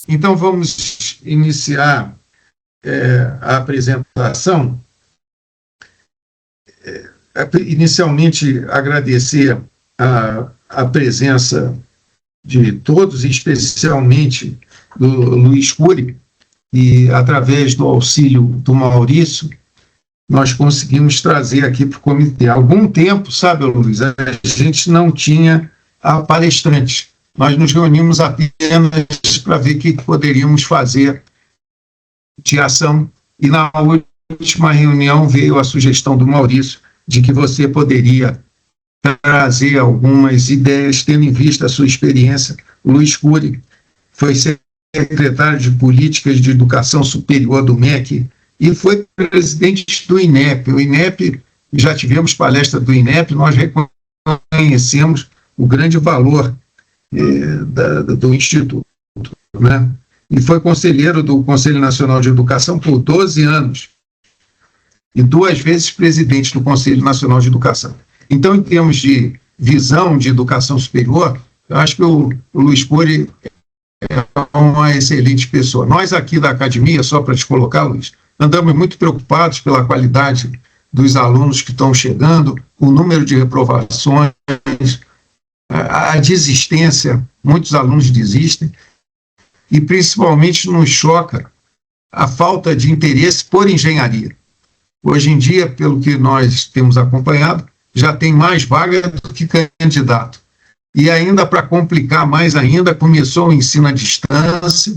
Então, vamos iniciar a apresentação. Inicialmente, agradecer a presença de todos, especialmente do Luiz Cury, e através do auxílio do Maurício, nós conseguimos trazer aqui para o comitê. Há algum tempo, sabe, Luiz, a gente não tinha palestrantes. Nós nos reunimos apenas para ver o que poderíamos fazer de ação, e na última reunião veio a sugestão do Maurício de que você poderia trazer algumas ideias, tendo em vista a sua experiência. O Luiz Cury foi secretário de Políticas de Educação Superior do MEC e foi presidente do INEP. O INEP, já tivemos palestra do INEP, nós reconhecemos o grande valor do Instituto, né? E foi conselheiro do Conselho Nacional de Educação por 12 anos e 2 vezes presidente do Conselho Nacional de Educação. Então, em termos de visão de educação superior, eu acho que o Luiz Cury é uma excelente pessoa. Nós aqui da academia, só para te colocar, Luiz, andamos muito preocupados pela qualidade dos alunos que estão chegando, o número de reprovações, a desistência, muitos alunos desistem, e principalmente nos choca a falta de interesse por engenharia. Hoje em dia, pelo que nós temos acompanhado, já tem mais vaga do que candidato. E ainda, para complicar mais ainda, começou o ensino à distância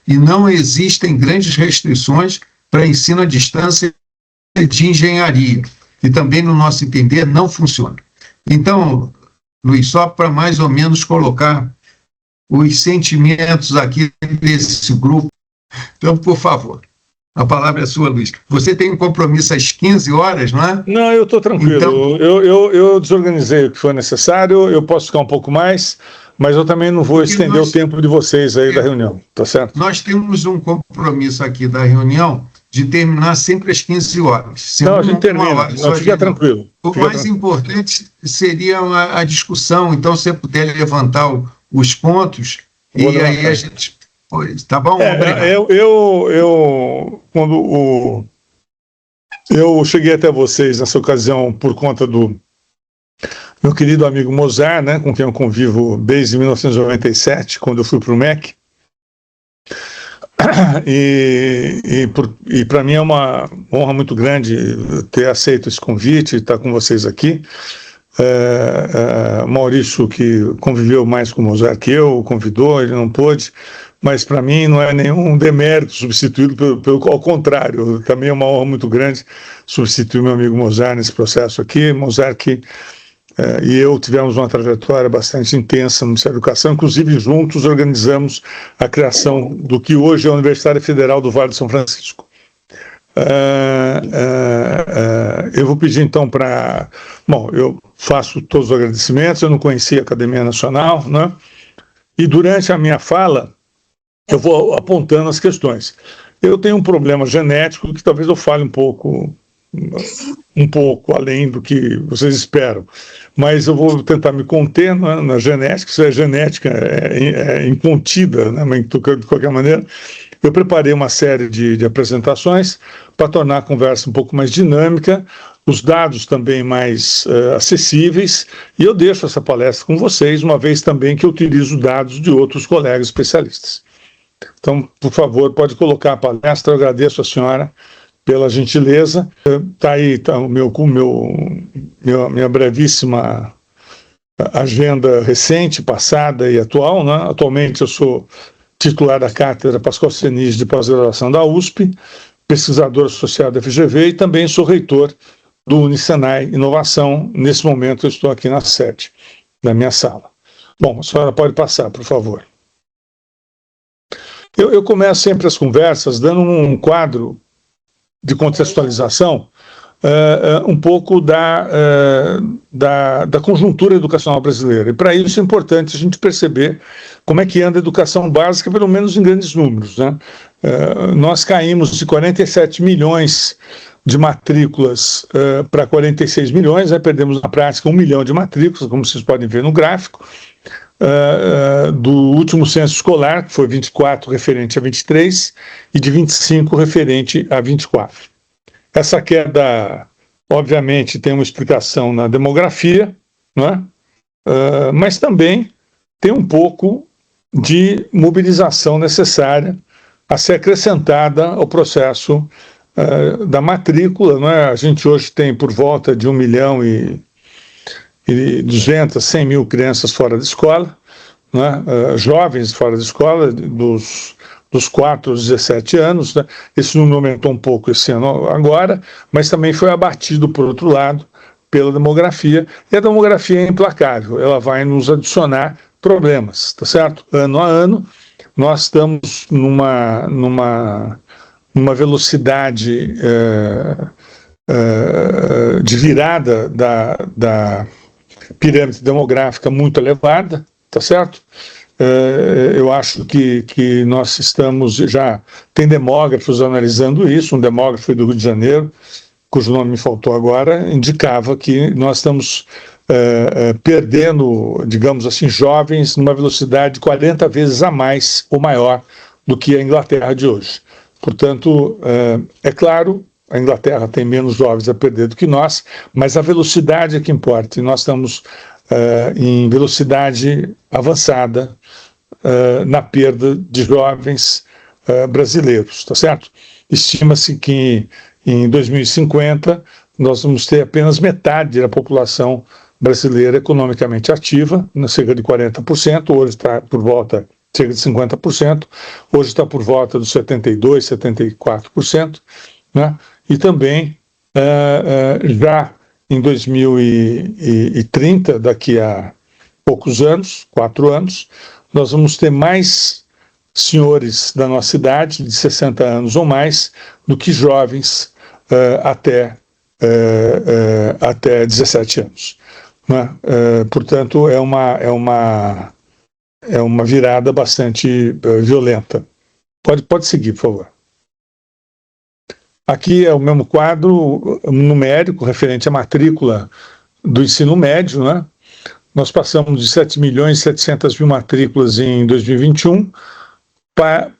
e não existem grandes restrições para ensino à distância de engenharia, que também, no nosso entender, não funciona. Então, Luiz, só para mais ou menos colocar os sentimentos aqui desse grupo. Então, por favor, a palavra é sua, Luiz. Você tem um compromisso às 15 horas, não é? Não, eu estou tranquilo. Então, eu desorganizei o que foi necessário, eu posso ficar um pouco mais, mas eu também não vou estender o tempo de vocês aí da reunião, tá certo? Nós temos um compromisso aqui da reunião de terminar sempre às 15 horas. Não, a gente termina, não, fica tranquilo. O mais importante seria a discussão, então, se você puder levantar os pontos, e aí a gente... Tá bom? Obrigado. Quando eu cheguei até vocês nessa ocasião por conta do meu querido amigo Mozart, né, com quem eu convivo desde 1997, quando eu fui para o MEC, e para mim é uma honra muito grande ter aceito esse convite e estar com vocês aqui. Maurício, que conviveu mais com o Mozart que eu, convidou, ele não pôde, mas para mim não é nenhum demérito substituído, ao contrário, também é uma honra muito grande substituir meu amigo Mozart nesse processo aqui. Mozart que e eu tivemos uma trajetória bastante intensa no Ministério da Educação, inclusive juntos organizamos a criação do que hoje é a Universidade Federal do Vale do São Francisco. Eu vou pedir então para... Bom, eu faço todos os agradecimentos, eu não conhecia a Academia Nacional, né? E durante a minha fala eu vou apontando as questões. Eu tenho um problema genético que talvez eu fale um pouco além do que vocês esperam, mas eu vou tentar me conter na genética. Se a genética é incontida, né? Mas de qualquer maneira, eu preparei uma série de apresentações para tornar a conversa um pouco mais dinâmica, os dados também mais acessíveis, e eu deixo essa palestra com vocês, uma vez também que eu utilizo dados de outros colegas especialistas. Então, por favor, pode colocar a palestra. Eu agradeço a senhora pela gentileza. Está aí minha brevíssima agenda recente, passada e atual, né? Atualmente eu sou titular da Cátedra Pascoal Senis de Pós-Graduação da USP, pesquisador associado da FGV e também sou reitor do Unisenai Inovação. Nesse momento eu estou aqui na sede da minha sala. Bom, a senhora pode passar, por favor. Eu começo sempre as conversas dando um quadro de contextualização um pouco da conjuntura educacional brasileira. E para isso é importante a gente perceber como é que anda a educação básica, pelo menos em grandes números, né? Nós caímos de 47 milhões de matrículas para 46 milhões, né? Perdemos na prática 1 milhão de matrículas, como vocês podem ver no gráfico. do último censo escolar, que foi 24 referente a 23 e de 25 referente a 24. Essa queda, obviamente, tem uma explicação na demografia, não é? Mas também tem um pouco de mobilização necessária a ser acrescentada ao processo da matrícula, não é? A gente hoje tem por volta de 1.200.000, 100 mil crianças fora de escola, não é? Jovens fora de escola, dos 4 aos 17 anos, né? Esse número aumentou um pouco esse ano agora, mas também foi abatido, por outro lado, pela demografia, e a demografia é implacável, ela vai nos adicionar problemas, tá certo? Ano a ano, nós estamos numa velocidade de virada da pirâmide demográfica muito elevada, tá certo? Eu acho que nós estamos, já tem demógrafos analisando isso, um demógrafo do Rio de Janeiro, cujo nome me faltou agora, indicava que nós estamos perdendo, digamos assim, jovens numa velocidade 40 vezes a mais ou maior do que a Inglaterra de hoje. Portanto, é claro, a Inglaterra tem menos jovens a perder do que nós, mas a velocidade é que importa, e nós estamos em velocidade avançada na perda de jovens brasileiros, tá certo? Estima-se que em 2050 nós vamos ter apenas metade da população brasileira economicamente ativa, cerca de 40%, hoje está por volta de cerca de 50%, hoje está por volta dos 72%, 74%, né? E também já em 2030, daqui a poucos anos, 4 anos, nós vamos ter mais senhores da nossa idade, de 60 anos ou mais, do que jovens até 17 anos. Né? Portanto, é uma virada bastante violenta. Pode seguir, por favor. Aqui é o mesmo quadro numérico referente à matrícula do ensino médio, né? Nós passamos de 7.700.000 matrículas em 2021 para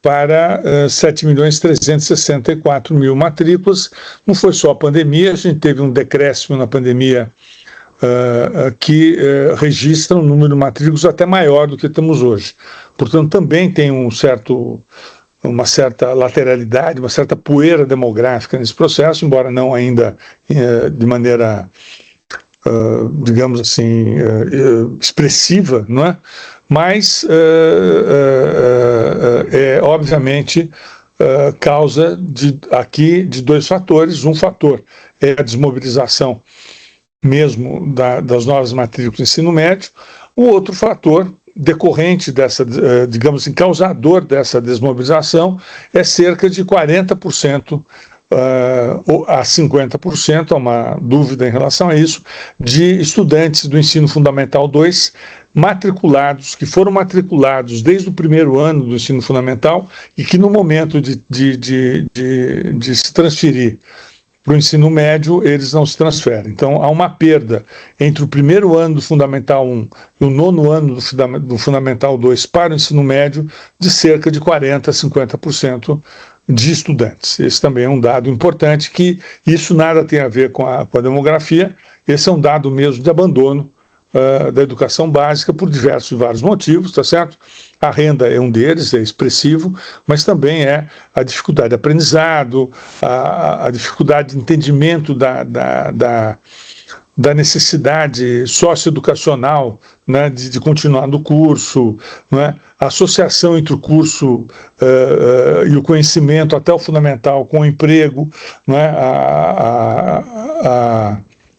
7.364.000 matrículas. Não foi só a pandemia, a gente teve um decréscimo na pandemia que registra um número de matrículas até maior do que temos hoje. Portanto, também tem uma certa lateralidade, uma certa poeira demográfica nesse processo, embora não ainda de maneira, digamos assim, expressiva, não é? Mas é obviamente causa aqui de 2 fatores. Um fator é a desmobilização mesmo das novas matrículas do ensino médio. O outro fator decorrente dessa, digamos assim, causador dessa desmobilização é cerca de 40% a 50%, há uma dúvida em relação a isso, de estudantes do ensino fundamental 2 matriculados, que foram matriculados desde o primeiro ano do ensino fundamental e que no momento de se transferir para o ensino médio, eles não se transferem. Então, há uma perda entre o primeiro ano do Fundamental 1 e o 9º ano do Fundamental 2 para o ensino médio de cerca de 40% a 50% de estudantes. Esse também é um dado importante, que isso nada tem a ver com a demografia, esse é um dado mesmo de abandono da educação básica por diversos e vários motivos, tá certo? A renda é um deles, é expressivo, mas também é a dificuldade de aprendizado, a dificuldade de entendimento da necessidade socioeducacional, né, de continuar no curso, né, a associação entre o curso e o conhecimento até o fundamental com o emprego, né,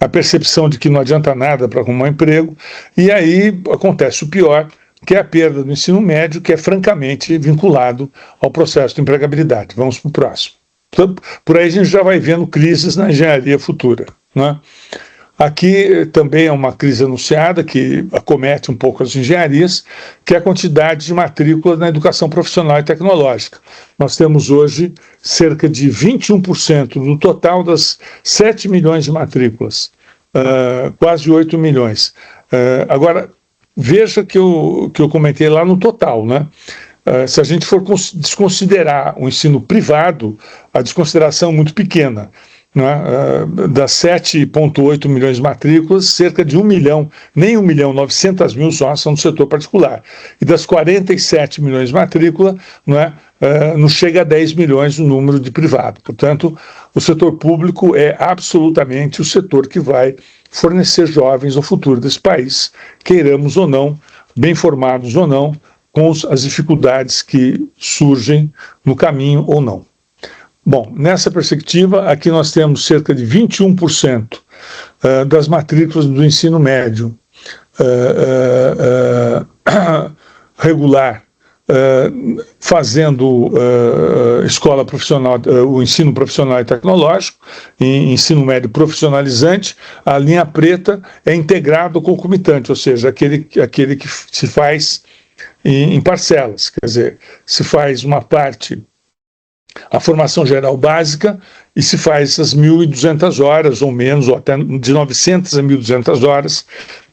a percepção de que não adianta nada para arrumar um emprego, e aí acontece o pior, que é a perda do ensino médio, que é francamente vinculado ao processo de empregabilidade. Vamos para o próximo. Então, por aí a gente já vai vendo crises na engenharia futura, né? Aqui também é uma crise anunciada que acomete um pouco as engenharias, que é a quantidade de matrículas na educação profissional e tecnológica. Nós temos hoje cerca de 21% do total das 7 milhões de matrículas, quase 8 milhões. Agora, veja que eu comentei lá no total, né? Se a gente for desconsiderar o ensino privado, a desconsideração é muito pequena, né? Das 7,8 milhões de matrículas, cerca de 1 milhão, nem 1.900.000 só são do setor particular. E das 47 milhões de matrículas, né, não chega a 10 milhões o número de privado. Portanto, o setor público é absolutamente o setor que vai fornecer jovens ao futuro desse país, queiramos ou não, bem formados ou não, com as dificuldades que surgem no caminho ou não. Bom, nessa perspectiva, aqui nós temos cerca de 21% das matrículas do ensino médio regular, fazendo escola profissional, o ensino profissional e tecnológico, ensino médio profissionalizante. A linha preta é integrado concomitante, ou seja, aquele que se faz em parcelas, quer dizer, se faz uma parte a formação geral básica e se faz as 1.200 horas ou menos, ou até de 900 a 1.200 horas,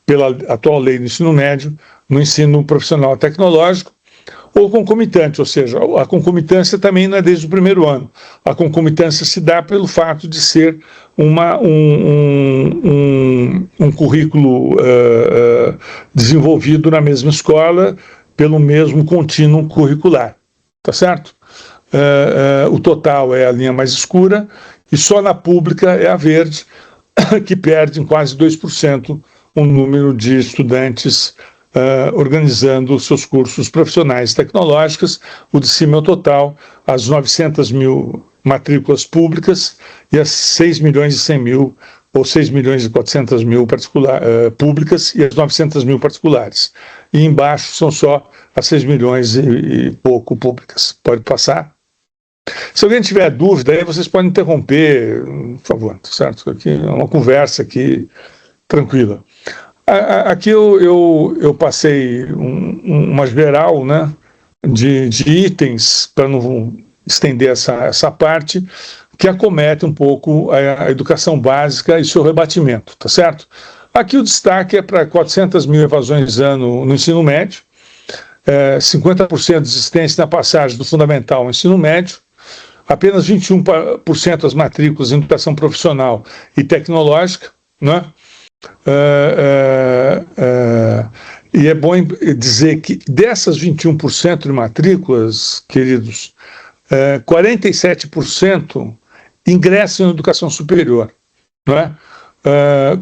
pela atual lei do ensino médio, no ensino profissional tecnológico, ou concomitante, ou seja, a concomitância também não é desde o primeiro ano. A concomitância se dá pelo fato de ser um currículo desenvolvido na mesma escola, pelo mesmo contínuo curricular, tá certo? O total é a linha mais escura, e só na pública é a verde, que perde em quase 2% o número de estudantes organizando seus cursos profissionais tecnológicos. O de cima é o total, as 900.000 matrículas públicas e as 6.100.000 ou 6.400.000 públicas e as 900.000 particulares. E embaixo são só as 6 milhões e pouco públicas. Pode passar? Se alguém tiver dúvida, aí vocês podem interromper, por favor, certo? Aqui é uma conversa aqui tranquila. Aqui eu passei uma geral, né, de itens, para não estender essa parte, que acomete um pouco a educação básica e seu rebatimento, tá certo? Aqui o destaque é para 400.000 evasões ano no ensino médio, 50% de desistência na passagem do fundamental ao ensino médio, apenas 21% das matrículas em educação profissional e tecnológica, né? E é bom dizer que dessas 21% de matrículas, queridos, 47% ingressam em educação superior, não é?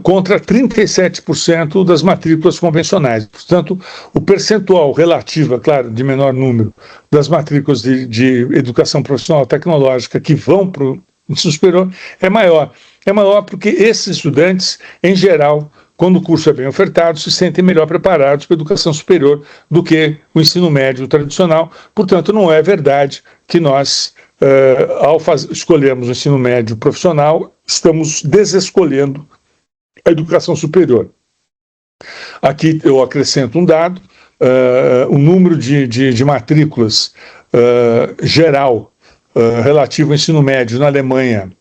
Contra 37% das matrículas convencionais. Portanto, o percentual relativo, é claro, de menor número, das matrículas de educação profissional tecnológica que vão para o ensino superior é maior. É maior porque esses estudantes, em geral, quando o curso é bem ofertado, se sentem melhor preparados para a educação superior do que o ensino médio tradicional. Portanto, não é verdade que nós, ao escolhermos o ensino médio profissional, estamos desescolhendo a educação superior. Aqui eu acrescento um dado: o número de matrículas geral relativo ao ensino médio na Alemanha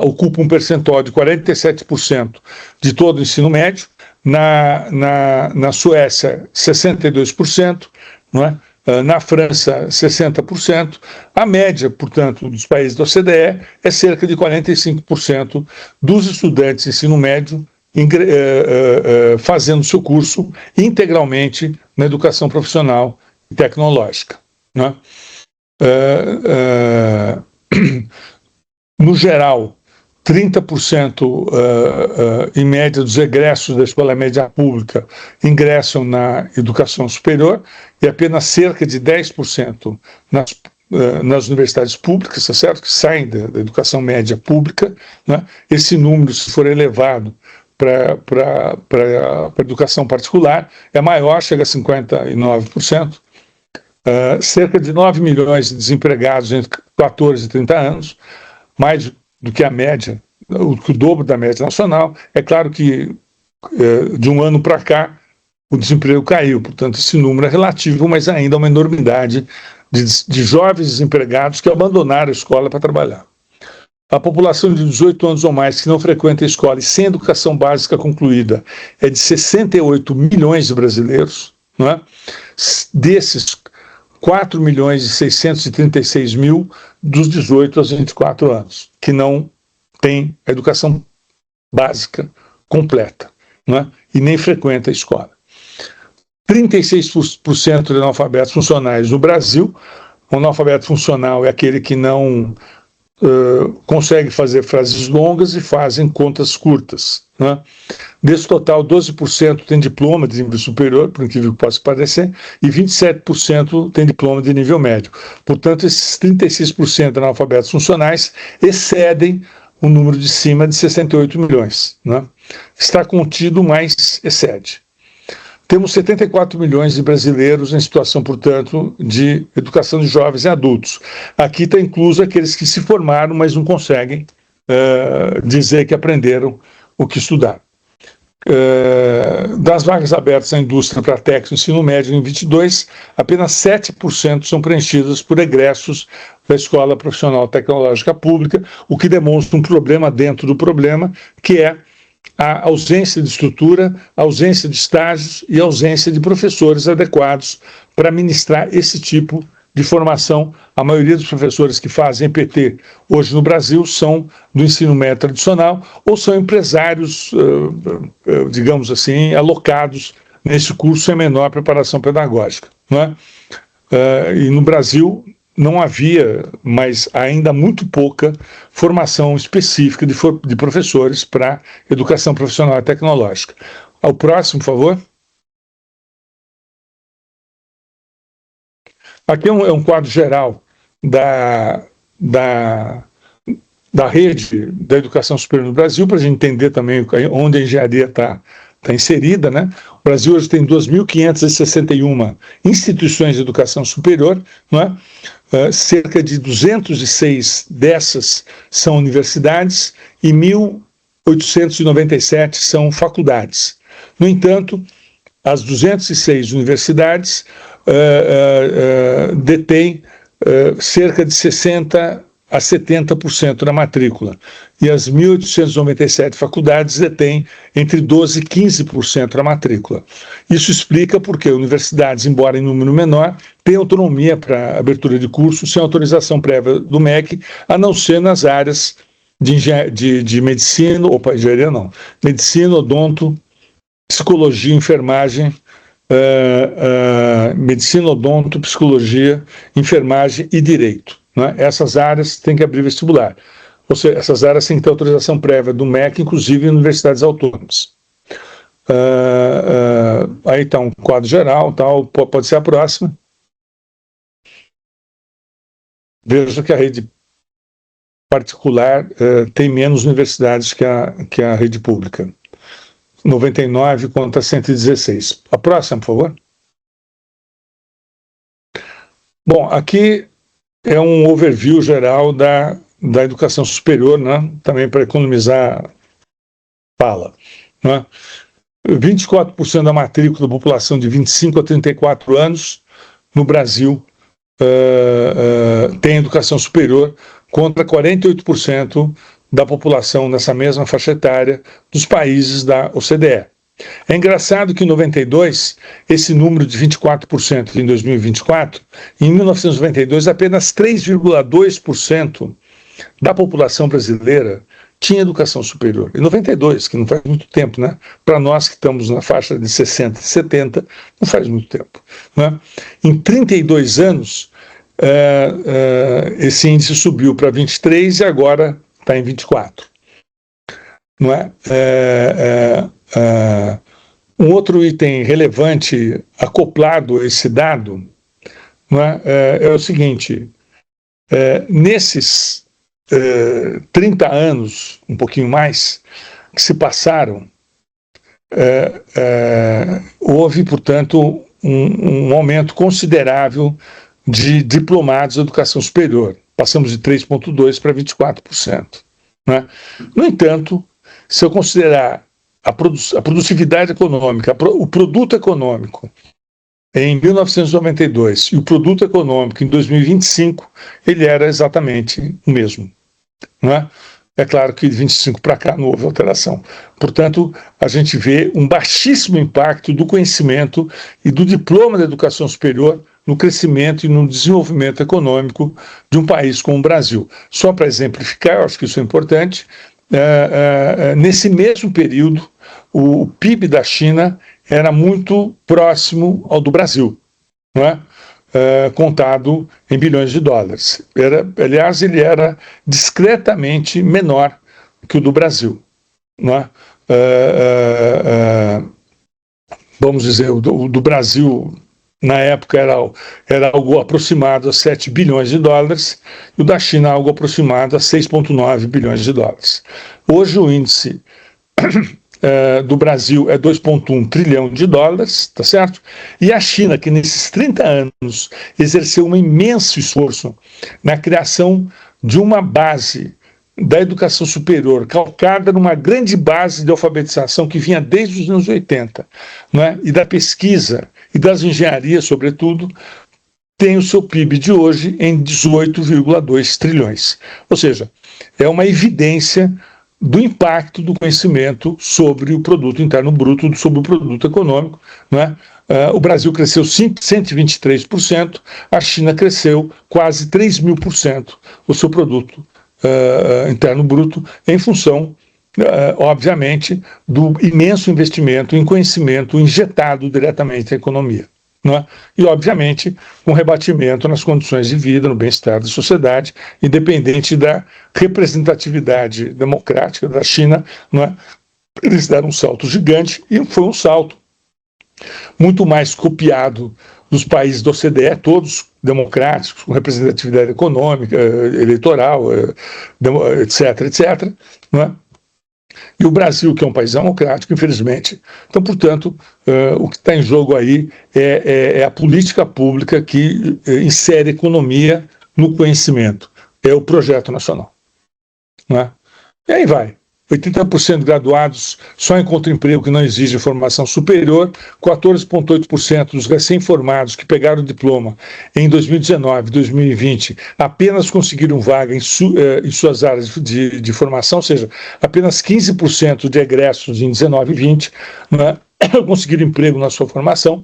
ocupa um percentual de 47% de todo o ensino médio, na Suécia 62%, não é? Na França 60%, a média, portanto, dos países da OCDE é cerca de 45% dos estudantes de ensino médio fazendo seu curso integralmente na educação profissional e tecnológica, né? No geral, 30% em média dos egressos da escola média pública ingressam na educação superior e apenas cerca de 10% nas universidades públicas, tá certo? Que saem da educação média pública, né? Esse número, se for elevado para a educação particular, é maior, chega a 59%. Cerca de 9 milhões de desempregados entre 14 e 30 anos, mais do que a média, o dobro da média nacional. É claro que de um ano para cá o desemprego caiu, portanto esse número é relativo, mas ainda é uma enormidade de jovens desempregados que abandonaram a escola para trabalhar. a população de 18 anos ou mais que não frequenta a escola e sem educação básica concluída é de 68 milhões de brasileiros, não é? Desses, 4 milhões e 636 mil dos 18 aos 24 anos, que não têm a educação básica completa, não é? E nem frequenta a escola. 36% de analfabetos funcionais no Brasil. O analfabeto funcional é aquele que não consegue fazer frases longas e fazem contas curtas, né? Desse total, 12% tem diploma de nível superior, por incrível que possa parecer, e 27% tem diploma de nível médio. Portanto, esses 36% de analfabetos funcionais excedem o número de cima de 68 milhões, né? Está contido, mas excede. Temos 74 milhões de brasileiros em situação, portanto, de educação de jovens e adultos. Aqui está incluso aqueles que se formaram, mas não conseguem dizer que aprenderam o que estudaram. Das vagas abertas à indústria para técnico e ensino médio em 22, apenas 7% são preenchidas por egressos da Escola Profissional Tecnológica Pública, o que demonstra um problema dentro do problema, que é a ausência de estrutura, a ausência de estágios e a ausência de professores adequados para ministrar esse tipo de formação. A maioria dos professores que fazem EPT hoje no Brasil são do ensino médio tradicional ou são empresários, digamos assim, alocados nesse curso sem menor preparação pedagógica, não é? E no Brasil não havia, mas ainda muito pouca, formação específica de professores para educação profissional e tecnológica. Ao próximo, por favor. Aqui é um quadro geral da rede da educação superior no Brasil, para a gente entender também onde a engenharia está inserida, né? O Brasil hoje tem 2.561 instituições de educação superior, não é? Cerca de 206 dessas são universidades e 1.897 são faculdades. No entanto, as 206 universidades detêm cerca de 60% a 70% da matrícula, e as 1.897 faculdades detêm entre 12% e 15% da matrícula. Isso explica porque universidades, embora em número menor, têm autonomia para abertura de cursos sem autorização prévia do MEC, a não ser nas áreas de medicina, engenharia não, medicina, odonto, psicologia, enfermagem, medicina, odonto, psicologia, enfermagem e direito. Né? Essas áreas têm que abrir vestibular. Ou seja, essas áreas têm que ter autorização prévia do MEC, inclusive em universidades autônomas. Aí está um quadro geral, tal, pode ser a próxima. Veja que a rede particular tem menos universidades que a rede pública. 99 contra 116. A próxima, por favor. Bom, aqui é um overview geral da educação superior, né? Também para economizar fala, né? 24% da matrícula da população de 25 a 34 anos no Brasil tem educação superior, contra 48% da população nessa mesma faixa etária dos países da OCDE. É engraçado que em 92, esse número de 24% em 2024, em 1992 apenas 3,2% da população brasileira tinha educação superior. Em 92, que não faz muito tempo, né? Para nós que estamos na faixa de 60 e 70, não faz muito tempo, né? Em 32 anos, esse índice subiu para 23 e agora está em 24. Não é? Um outro item relevante acoplado a esse dado, não é o seguinte: nesses 30 anos, um pouquinho mais, que se passaram, houve, portanto, um aumento considerável de diplomados de educação superior. Passamos de 3,2% para 24%. Né? No entanto, se eu considerar a produtividade econômica, o produto econômico em 1992 e o produto econômico em 2025, ele era exatamente o mesmo. não é? É claro que de 25 para cá não houve alteração. Portanto, a gente vê um baixíssimo impacto do conhecimento e do diploma da educação superior no crescimento e no desenvolvimento econômico de um país como o Brasil. Só para exemplificar, eu acho que isso é importante, nesse mesmo período, o PIB da China era muito próximo ao do Brasil, não é? Contado em bilhões de dólares. Aliás, ele era discretamente menor que o do Brasil, não é? Vamos dizer, o do Brasil, na época, era algo aproximado a 7 bilhões de dólares, e o da China algo aproximado a 6,9 bilhões de dólares. Hoje o índice do Brasil é 2,1 trilhão de dólares, tá certo? E a China, que nesses 30 anos exerceu um imenso esforço na criação de uma base da educação superior, calcada numa grande base de alfabetização que vinha desde os anos 80, né? E da pesquisa e das engenharias, sobretudo, tem o seu PIB de hoje em 18,2 trilhões. Ou seja, é uma evidência do impacto do conhecimento sobre o produto interno bruto, sobre o produto econômico, não é? O Brasil cresceu 123%, a China cresceu quase 3.000% o seu produto interno bruto, em função, obviamente, do imenso investimento em conhecimento injetado diretamente à economia. Não é? E, obviamente, um rebatimento nas condições de vida, no bem-estar da sociedade, independente da representatividade democrática da China, não é? Eles deram um salto gigante, e foi um salto muito mais copiado dos países da OCDE, todos democráticos, com representatividade econômica, eleitoral, etc., não é? E o Brasil, que é um país democrático, infelizmente. Então, portanto, o que está em jogo aí é a política pública que insere economia no conhecimento. É o projeto nacional. Não é? E aí vai. 80% graduados só encontram emprego que não exige formação superior, 14,8% dos recém-formados que pegaram o diploma em 2019 e 2020 apenas conseguiram vaga em suas áreas de formação, ou seja, apenas 15% de egressos em 19 e 20, né, conseguiram emprego na sua formação.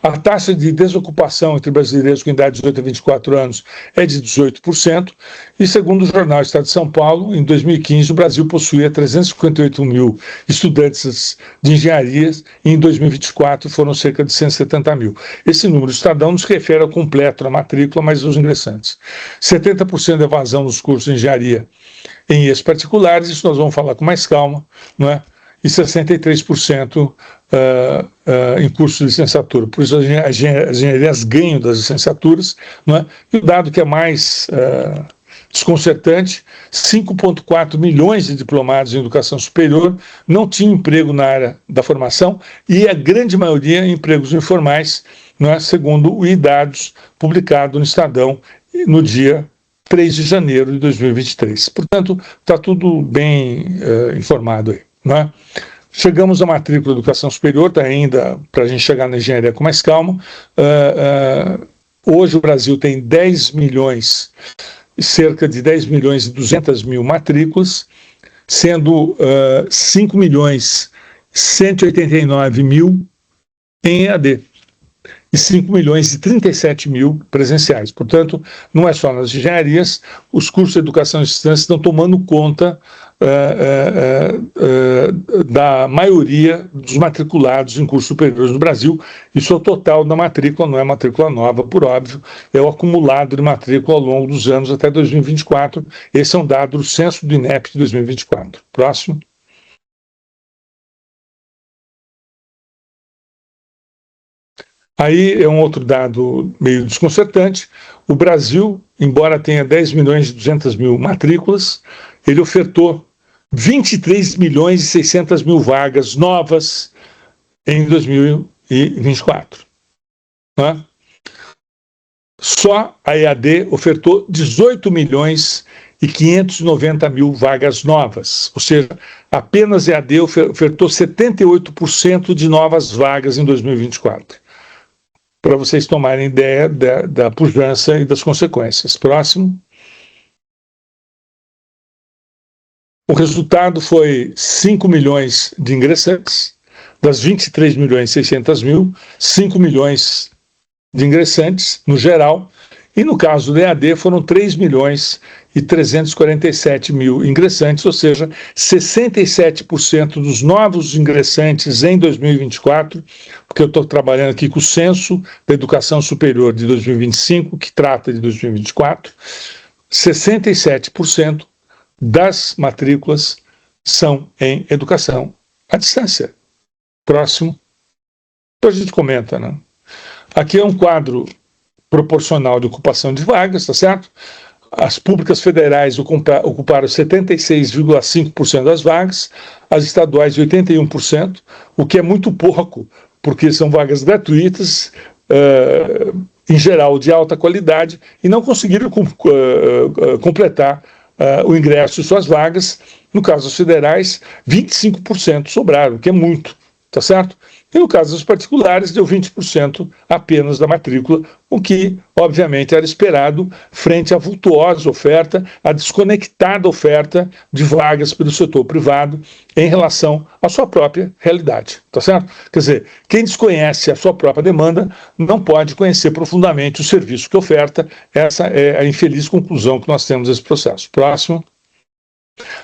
A taxa de desocupação entre brasileiros com idade de 18 a 24 anos é de 18%, e segundo o jornal Estado de São Paulo, em 2015 o Brasil possuía 358 mil estudantes de engenharias e em 2024 foram cerca de 170 mil. Esse número Estadão nos refere ao completo da matrícula, mas aos ingressantes. 70% de evasão nos cursos de engenharia em IES particulares, isso nós vamos falar com mais calma, não é? E 63% em cursos de licenciatura. Por isso as engenharias ganham das licenciaturas, não é? E o dado que é mais desconcertante, 5,4 milhões de diplomados em educação superior não tinham emprego na área da formação, e a grande maioria em empregos informais, não é? Segundo o iDados, publicado no Estadão no dia 3 de janeiro de 2023. Portanto, está tudo bem informado aí. Não é? Chegamos à matrícula de educação superior, está ainda para a gente chegar na engenharia com mais calma. Hoje o Brasil tem 10 milhões, cerca de 10 milhões e 200 mil matrículas, sendo 5 milhões 189 mil em EAD e 5 milhões e 37 mil presenciais. Portanto, não é só nas engenharias, os cursos de educação à distância estão tomando conta da maioria dos matriculados em cursos superiores no Brasil. Isso é o total da matrícula, não é matrícula nova, por óbvio, é o acumulado de matrícula ao longo dos anos até 2024. Esse é um dado do censo do INEP de 2024. Próximo. Aí é um outro dado meio desconcertante. O Brasil, embora tenha 10 milhões e 200 mil matrículas, ele ofertou 23 milhões e 600 mil vagas novas em 2024. Né? Só a EAD ofertou 18 milhões e 590 mil vagas novas, ou seja, apenas a EAD ofertou 78% de novas vagas em 2024. Para vocês tomarem ideia da pujança e das consequências. Próximo. O resultado foi 5 milhões de ingressantes, das 23 milhões e 600 mil, 5 milhões de ingressantes no geral, e no caso do EAD foram 3 milhões e 347 mil ingressantes, ou seja, 67% dos novos ingressantes em 2024, porque eu estou trabalhando aqui com o Censo da Educação Superior de 2025, que trata de 2024, 67% das matrículas são em educação à distância. Próximo. Depois a gente comenta, né? Aqui é um quadro proporcional de ocupação de vagas, tá certo? As públicas federais ocuparam 76,5% das vagas, as estaduais 81%, o que é muito pouco, porque são vagas gratuitas, em geral de alta qualidade, e não conseguiram completar o ingresso de suas vagas. No caso das federais, 25% sobraram, o que é muito, tá certo? E no caso dos particulares, deu 20% apenas da matrícula, o que, obviamente, era esperado frente à vultuosa oferta, à desconectada oferta de vagas pelo setor privado em relação à sua própria realidade, tá certo? Quer dizer, quem desconhece a sua própria demanda não pode conhecer profundamente o serviço que oferta. Essa é a infeliz conclusão que nós temos desse processo. Próximo.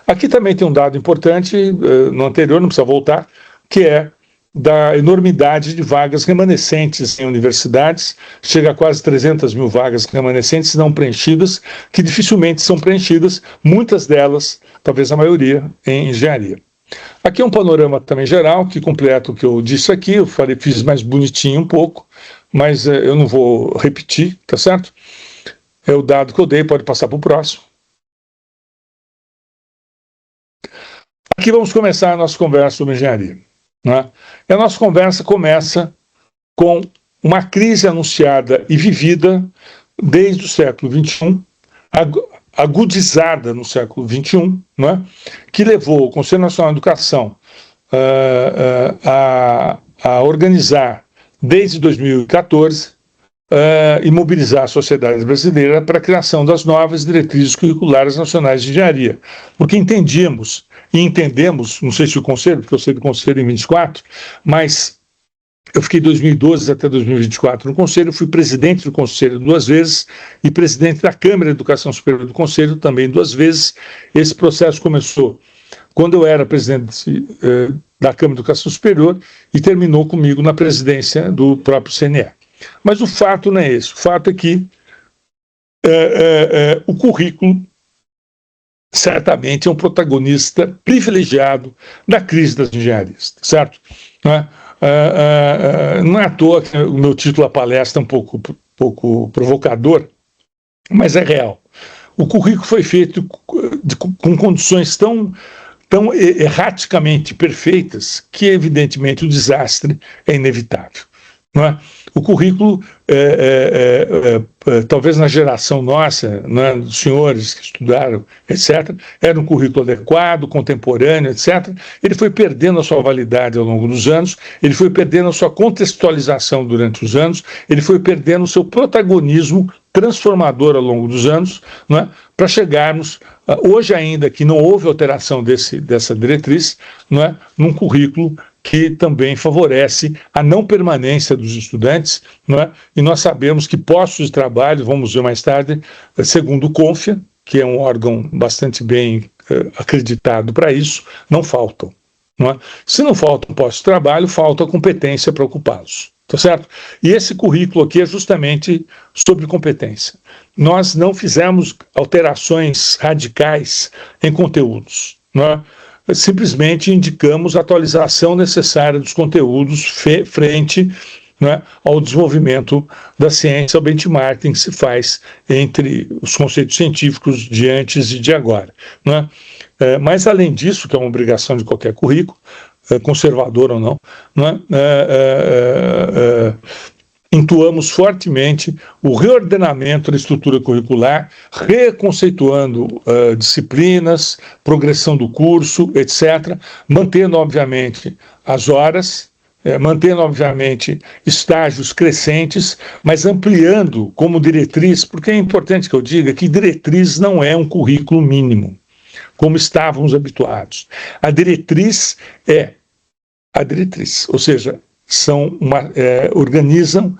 Aqui também tem um dado importante, no anterior, não precisa voltar, que é da enormidade de vagas remanescentes em universidades, chega a quase 300 mil vagas remanescentes não preenchidas, que dificilmente são preenchidas, muitas delas, talvez a maioria, em engenharia. Aqui é um panorama também geral, que completa o que eu disse aqui, eu fiz mais bonitinho um pouco, mas eu não vou repetir, tá certo? É o dado que eu dei, pode passar para o próximo. Aqui vamos começar a nossa conversa sobre engenharia. Né? E a nossa conversa começa com uma crise anunciada e vivida desde o século XXI, agudizada no século XXI, né? Que levou o Conselho Nacional de Educação a organizar, desde 2014, e mobilizar a sociedade brasileira para a criação das novas diretrizes curriculares nacionais de engenharia. Porque entendemos, não sei se o Conselho, porque eu saí do Conselho em 24, mas eu fiquei de 2012 até 2024 no Conselho, fui presidente do Conselho 2 vezes e presidente da Câmara de Educação Superior do Conselho também 2 vezes. Esse processo começou quando eu era presidente da Câmara de Educação Superior e terminou comigo na presidência do próprio CNE. Mas o fato não é esse. O fato é que o currículo certamente é um protagonista privilegiado da crise das engenharias, certo? Não é à toa que o meu título da palestra é um pouco provocador, mas é real. O currículo foi feito com condições tão erraticamente perfeitas que, evidentemente, o desastre é inevitável. Não é? O currículo, talvez na geração nossa, né, dos senhores que estudaram, etc., era um currículo adequado, contemporâneo, etc. Ele foi perdendo a sua validade ao longo dos anos, ele foi perdendo a sua contextualização durante os anos, ele foi perdendo o seu protagonismo transformador ao longo dos anos, né, para chegarmos, hoje ainda que não houve alteração dessa diretriz, né, num currículo que também favorece a não permanência dos estudantes, não é? E nós sabemos que postos de trabalho, vamos ver mais tarde, segundo o CONFIA, que é um órgão bastante bem acreditado para isso, não faltam. Não é? Se não faltam postos de trabalho, falta competência para ocupá-los. Tá certo? E esse currículo aqui é justamente sobre competência. Nós não fizemos alterações radicais em conteúdos, não é? Simplesmente indicamos a atualização necessária dos conteúdos frente, né, ao desenvolvimento da ciência, ao benchmarking que se faz entre os conceitos científicos de antes e de agora. Né? Mas, além disso, que é uma obrigação de qualquer currículo, conservador ou não, né, intuamos fortemente o reordenamento da estrutura curricular, reconceituando disciplinas, progressão do curso, etc., mantendo, obviamente, as horas, mantendo, obviamente, estágios crescentes, mas ampliando como diretriz, porque é importante que eu diga que diretriz não é um currículo mínimo. como estávamos habituados. A diretriz é a diretriz, ou seja, organizam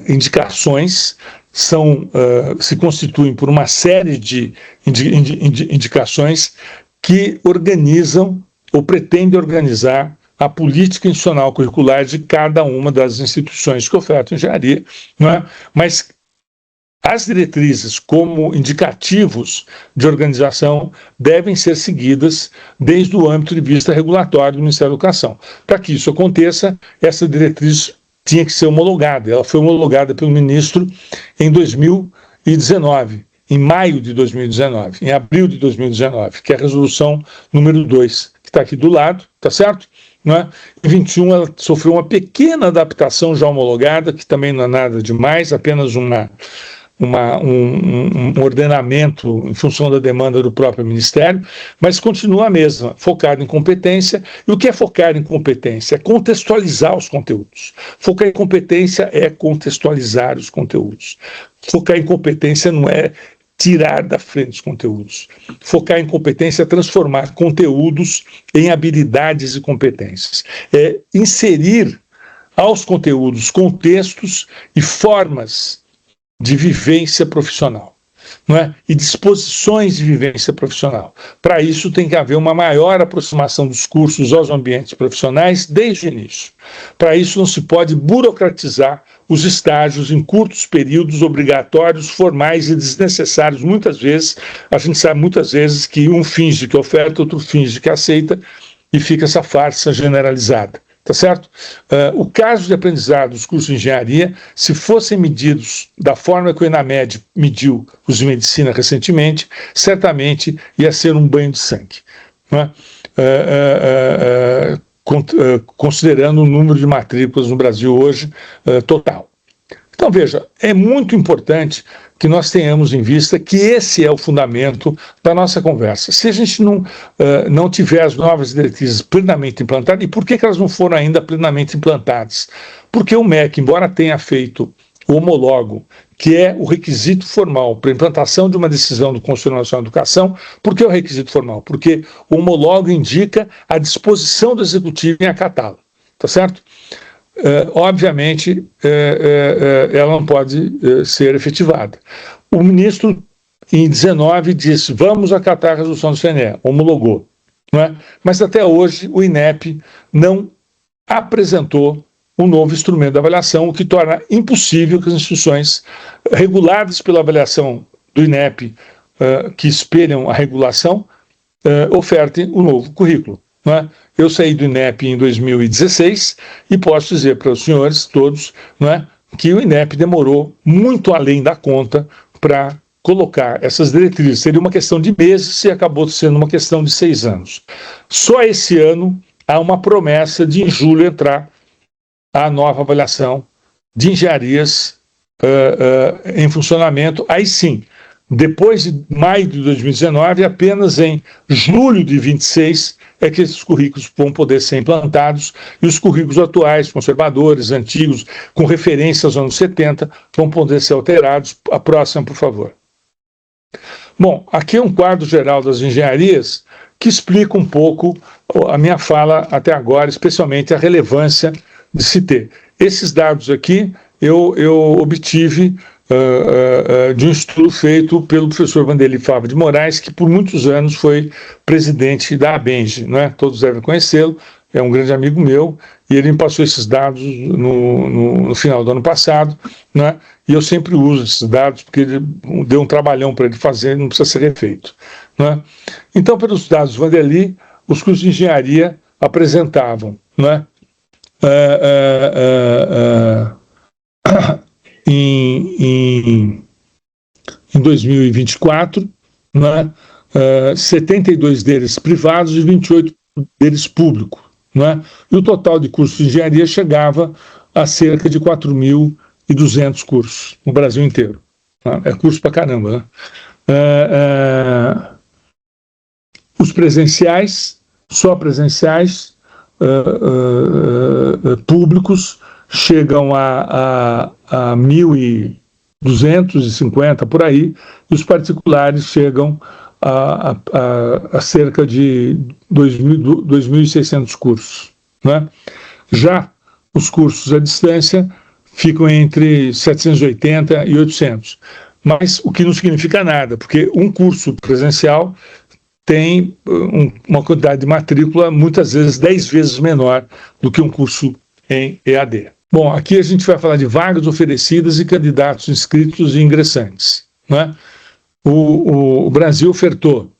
indicações, se constituem por uma série de indicações que organizam ou pretendem organizar a política institucional curricular de cada uma das instituições que ofertam engenharia, não é? Mas as diretrizes, como indicativos de organização, devem ser seguidas desde o âmbito de vista regulatório do Ministério da Educação. Para que isso aconteça, essa diretriz tinha que ser homologada. Ela foi homologada pelo ministro em 2019, em maio de 2019, em abril de 2019, que é a resolução número 2, que está aqui do lado, tá certo? Não é? Em 21 ela sofreu uma pequena adaptação já homologada, que também não é nada demais, apenas um ordenamento em função da demanda do próprio Ministério, mas continua a mesma, focado em competência. E o que é focar em competência? É contextualizar os conteúdos. Focar em competência é contextualizar os conteúdos. Focar em competência não é tirar da frente os conteúdos. Focar em competência é transformar conteúdos em habilidades e competências. É inserir aos conteúdos contextos e formas de vivência profissional, não é? E disposições de vivência profissional. Para isso tem que haver uma maior aproximação dos cursos aos ambientes profissionais desde o início. Para isso não se pode burocratizar os estágios em curtos períodos obrigatórios, formais e desnecessários. Muitas vezes, a gente sabe muitas vezes que um finge que oferta, outro finge que aceita, e fica essa farsa generalizada. Tá certo? O caso de aprendizado dos cursos de engenharia, se fossem medidos da forma que o ENAMED mediu os de medicina recentemente, certamente ia ser um banho de sangue, não é? Considerando o número de matrículas no Brasil hoje total. Então, veja, é muito importante que nós tenhamos em vista que esse é o fundamento da nossa conversa. Se a gente não tiver as novas diretrizes plenamente implantadas, e por que elas não foram ainda plenamente implantadas? Porque o MEC, embora tenha feito o homólogo, que é o requisito formal para a implantação de uma decisão do Conselho Nacional de Educação, por que o requisito formal? Porque o homólogo indica a disposição do Executivo em acatá-lo, tá certo? Obviamente, ela não pode ser efetivada. O ministro, em 19, disse: vamos acatar a resolução do CNE, homologou, não é? Mas até hoje o INEP não apresentou um novo instrumento de avaliação, o que torna impossível que as instituições reguladas pela avaliação do INEP, que espelham a regulação, ofertem um novo currículo. Não é? Eu saí do INEP em 2016 e posso dizer para os senhores todos, não é, que o INEP demorou muito além da conta para colocar essas diretrizes. Seria uma questão de meses e acabou sendo uma questão de 6 anos. Só esse ano há uma promessa de em julho entrar a nova avaliação de engenharias em funcionamento. Aí sim, depois de maio de 2019, apenas em julho de 26 é que esses currículos vão poder ser implantados, e os currículos atuais, conservadores, antigos, com referência aos anos 70, vão poder ser alterados. A próxima, por favor. Bom, aqui é um quadro geral das engenharias que explica um pouco a minha fala até agora, especialmente a relevância de se ter. Esses dados aqui eu obtive de um estudo feito pelo professor Vanderlei Fava de Moraes, que por muitos anos foi presidente da ABENGE, não é? Todos devem conhecê-lo, é um grande amigo meu, e ele me passou esses dados no final do ano passado, não é? E eu sempre uso esses dados, porque ele deu um trabalhão para ele fazer, não precisa ser refeito, não é? Então, pelos dados do Vanderlei, os cursos de engenharia apresentavam, não é? Em 2024, né, 72 deles privados e 28 deles públicos. Né, e o total de cursos de engenharia chegava a cerca de 4.200 cursos no Brasil inteiro. Né, é curso pra caramba. Né? Os presenciais, só presenciais, públicos, chegam a 1.250 por aí, e os particulares chegam a cerca de 2.600 cursos, né? Já os cursos à distância ficam entre 780 e 800, mas o que não significa nada, porque um curso presencial tem uma quantidade de matrícula muitas vezes 10 vezes menor do que um curso em EAD. Bom, aqui a gente vai falar de vagas oferecidas e candidatos inscritos e ingressantes, né? O Brasil ofertou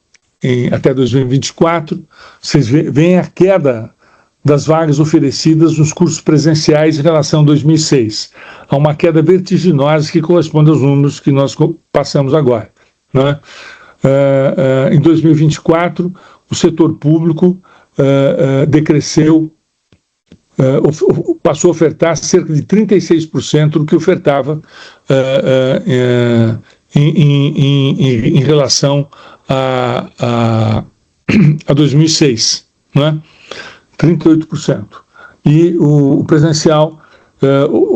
até 2024, vocês veem a queda das vagas oferecidas nos cursos presenciais em relação a 2006. Há uma queda vertiginosa que corresponde aos números que nós passamos agora, né? Em 2024, o setor público decresceu, passou a ofertar cerca de 36% do que ofertava em relação a 2006, né? 38%. E o presencial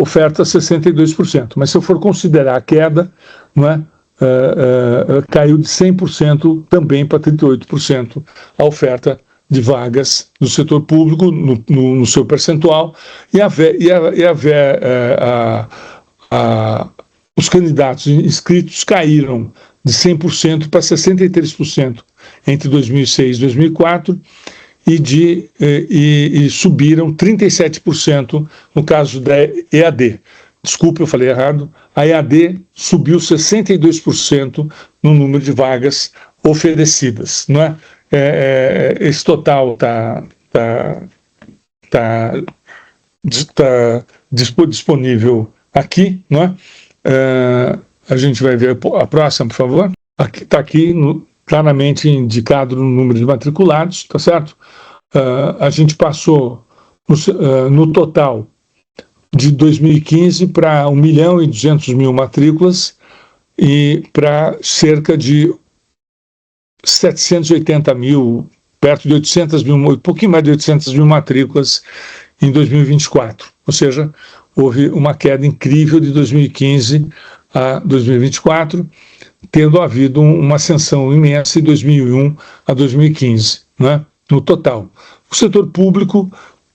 oferta 62%. Mas se eu for considerar a queda, não é? Caiu de 100% também para 38% a oferta de vagas do setor público no seu percentual, os candidatos inscritos caíram de 100% para 63% entre 2006 e 2004 e subiram 37% no caso da EAD. Desculpa, eu falei errado. A EAD subiu 62% no número de vagas oferecidas, não é? Esse total está disponível aqui, não é? A gente vai ver a próxima, por favor. Está aqui claramente indicado no número de matriculados, tá certo? A gente passou no total de 2015 para 1.200.000 matrículas e para cerca de 780.000, perto de 800.000, um pouquinho mais de 800.000 matrículas em 2024. Ou seja, houve uma queda incrível de 2015 a 2024, tendo havido uma ascensão imensa de 2001 a 2015, né, no total. O setor público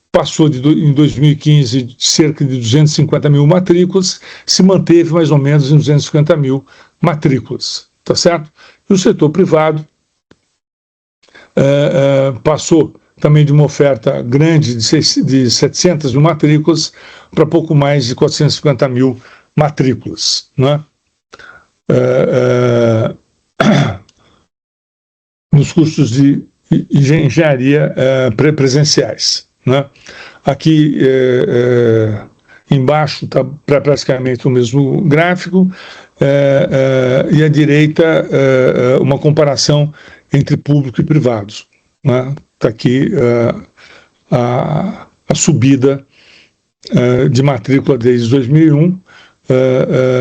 passou em 2015 cerca de 250.000 matrículas, se manteve mais ou menos em 250.000 matrículas, tá certo? E o setor privado passou também de uma oferta grande de 700.000 matrículas para pouco mais de 450.000 matrículas, né? Nos cursos de engenharia presenciais, né? Aqui embaixo está praticamente o mesmo gráfico, e à direita uma comparação entre público e privados, né? Está aqui a subida de matrícula desde 2001,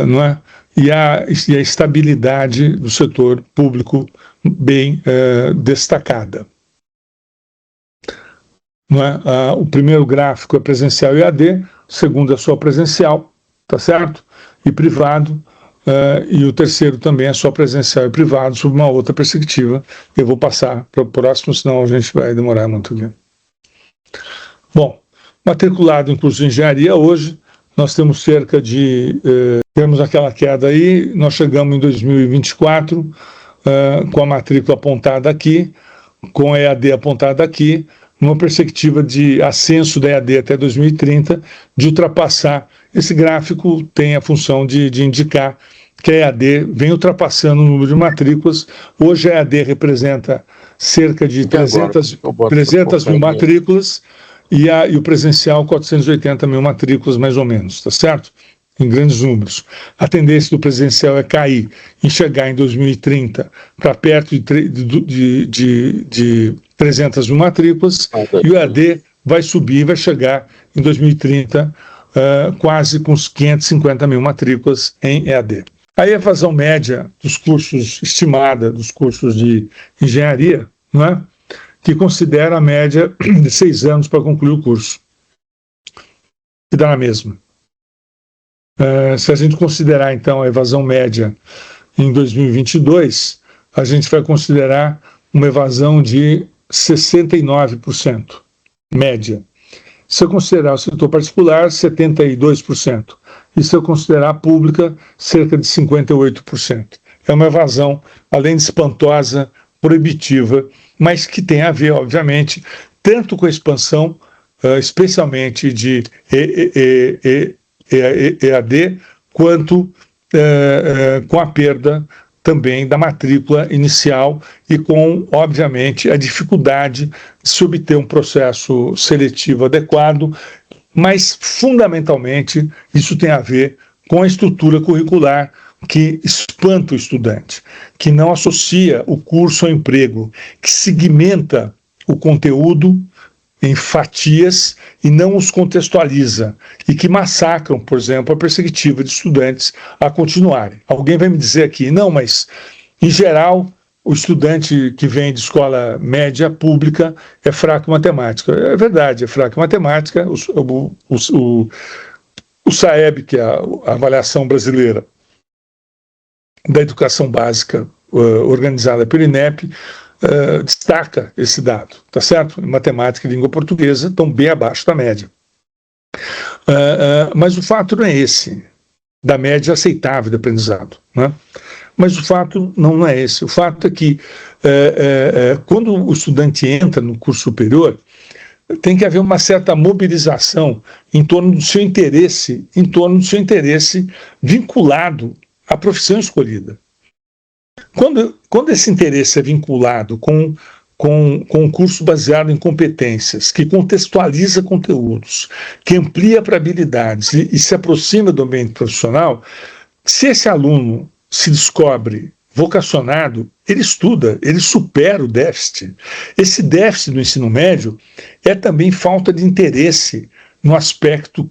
não é? E a estabilidade do setor público bem destacada. Não é? O primeiro gráfico é presencial e EAD, o segundo é só presencial, tá certo? E privado, e o terceiro também é só presencial e privado, sob uma outra perspectiva. Eu vou passar para o próximo, senão a gente vai demorar muito tempo. Bom, matriculado em curso de engenharia hoje, nós temos cerca de... temos aquela queda aí, nós chegamos em 2024, com a matrícula apontada aqui, com a EAD apontada aqui, numa perspectiva de ascenso da EAD até 2030, de ultrapassar. Esse gráfico tem a função de indicar que a EAD vem ultrapassando o número de matrículas. Hoje a EAD representa cerca de 300.000 matrículas e o presencial 480.000 matrículas, mais ou menos, tá certo? Em grandes números. A tendência do presencial é cair e chegar em 2030 para perto de 300.000 matrículas, e o EAD vai subir, vai chegar em 2030 quase com os 550.000 matrículas em EAD. A evasão média dos cursos, estimada dos cursos de engenharia, não é? Que considera a média de 6 anos para concluir o curso, que dá na mesma. Se a gente considerar, então, a evasão média em 2022, a gente vai considerar uma evasão de 69%, média. Se eu considerar o setor particular, 72%. E se eu considerar a pública, cerca de 58%. É uma evasão, além de espantosa, proibitiva, mas que tem a ver, obviamente, tanto com a expansão, especialmente de EAD, quanto com a perda também da matrícula inicial e com, obviamente, a dificuldade de se obter um processo seletivo adequado, mas, fundamentalmente, isso tem a ver com a estrutura curricular que espanta o estudante, que não associa o curso ao emprego, que segmenta o conteúdo em fatias e não os contextualiza, e que massacram, por exemplo, a perspectiva de estudantes a continuarem. Alguém vai me dizer aqui, não, mas, em geral, o estudante que vem de escola média pública é fraco em matemática. É verdade, é fraco em matemática. O SAEB, que é a avaliação brasileira da educação básica organizada pelo INEP, destaca esse dado, tá certo? Em matemática e língua portuguesa estão bem abaixo da média. Mas o fato não é esse, da média aceitável de aprendizado, né? Mas o fato não é esse. O fato é que quando o estudante entra no curso superior, tem que haver uma certa mobilização em torno do seu interesse, vinculado à profissão escolhida. Quando esse interesse é vinculado com um curso baseado em competências, que contextualiza conteúdos, que amplia para habilidades e se aproxima do ambiente profissional, se esse aluno se descobre vocacionado, ele estuda, ele supera o déficit. Esse déficit do ensino médio é também falta de interesse no aspecto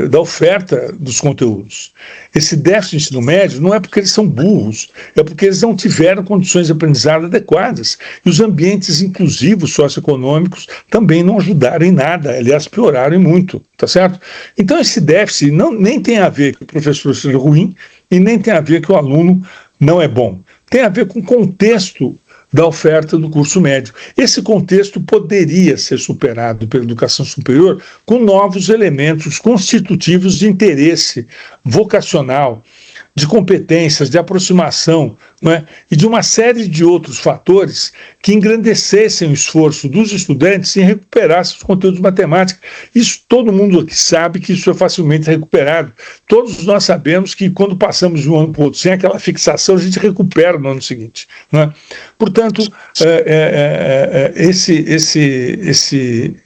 da oferta dos conteúdos. Esse déficit do ensino médio não é porque eles são burros, é porque eles não tiveram condições de aprendizado adequadas. E os ambientes inclusivos socioeconômicos também não ajudaram em nada, aliás, pioraram muito, tá certo? Então esse déficit nem tem a ver que o professor seja ruim e nem tem a ver que o aluno não é bom. Tem a ver com o contexto da oferta do curso médio. Esse contexto poderia ser superado pela educação superior com novos elementos constitutivos de interesse vocacional, de competências, de aproximação, não é? E de uma série de outros fatores que engrandecessem o esforço dos estudantes em recuperar seus conteúdos de matemática. Isso todo mundo aqui sabe que isso é facilmente recuperado. Todos nós sabemos que quando passamos de um ano para o outro sem aquela fixação, a gente recupera no ano seguinte, não é? Portanto,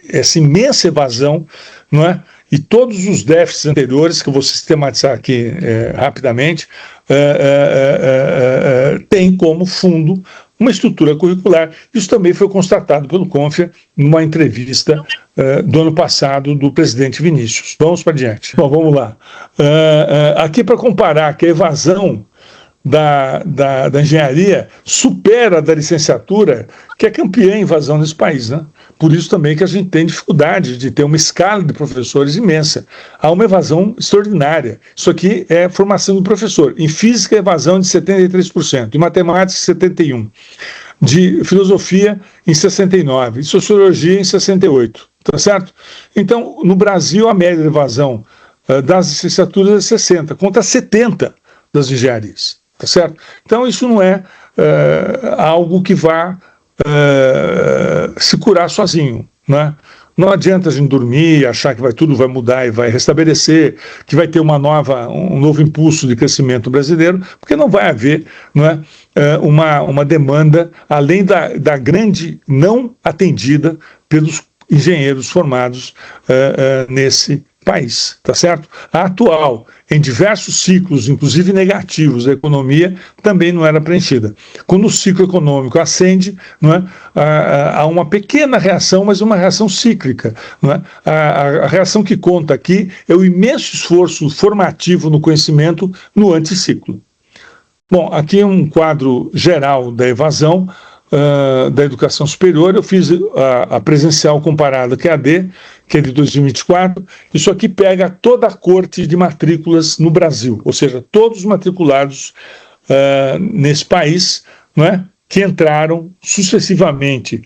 essa imensa evasão, não é? E todos os déficits anteriores, que eu vou sistematizar aqui rapidamente, têm como fundo uma estrutura curricular. Isso também foi constatado pelo CONFEA numa entrevista do ano passado do presidente Vinícius. Vamos para diante. Bom, vamos lá. Aqui para comparar que a evasão da engenharia supera a da licenciatura, que é campeã em evasão nesse país, né? Por isso também que a gente tem dificuldade de ter uma escala de professores imensa. Há uma evasão extraordinária. Isso aqui é formação do professor. Em física, evasão de 73%, em matemática, 71%, de filosofia, em 69%, em sociologia, em 68%, tá certo? Então, no Brasil, a média de evasão das licenciaturas é 60%, contra 70% das engenharias. Tá certo? Então, isso não é algo que vá se curar sozinho, né? Não adianta a gente dormir, achar que tudo vai mudar e vai restabelecer, que vai ter um novo impulso de crescimento brasileiro, porque não vai haver, não é, uma demanda, além da grande não atendida pelos engenheiros formados nesse país, tá certo? A atual, em diversos ciclos, inclusive negativos da economia, também não era preenchida. Quando o ciclo econômico ascende, não é, há uma pequena reação, mas uma reação cíclica, não é? A reação que conta aqui é o imenso esforço formativo no conhecimento no anticiclo. Bom, aqui é um quadro geral da evasão da educação superior. Eu fiz a presencial comparada com a EAD, que é de 2024. Isso aqui pega toda a corte de matrículas no Brasil, ou seja, todos os matriculados nesse país, não é? Que entraram sucessivamente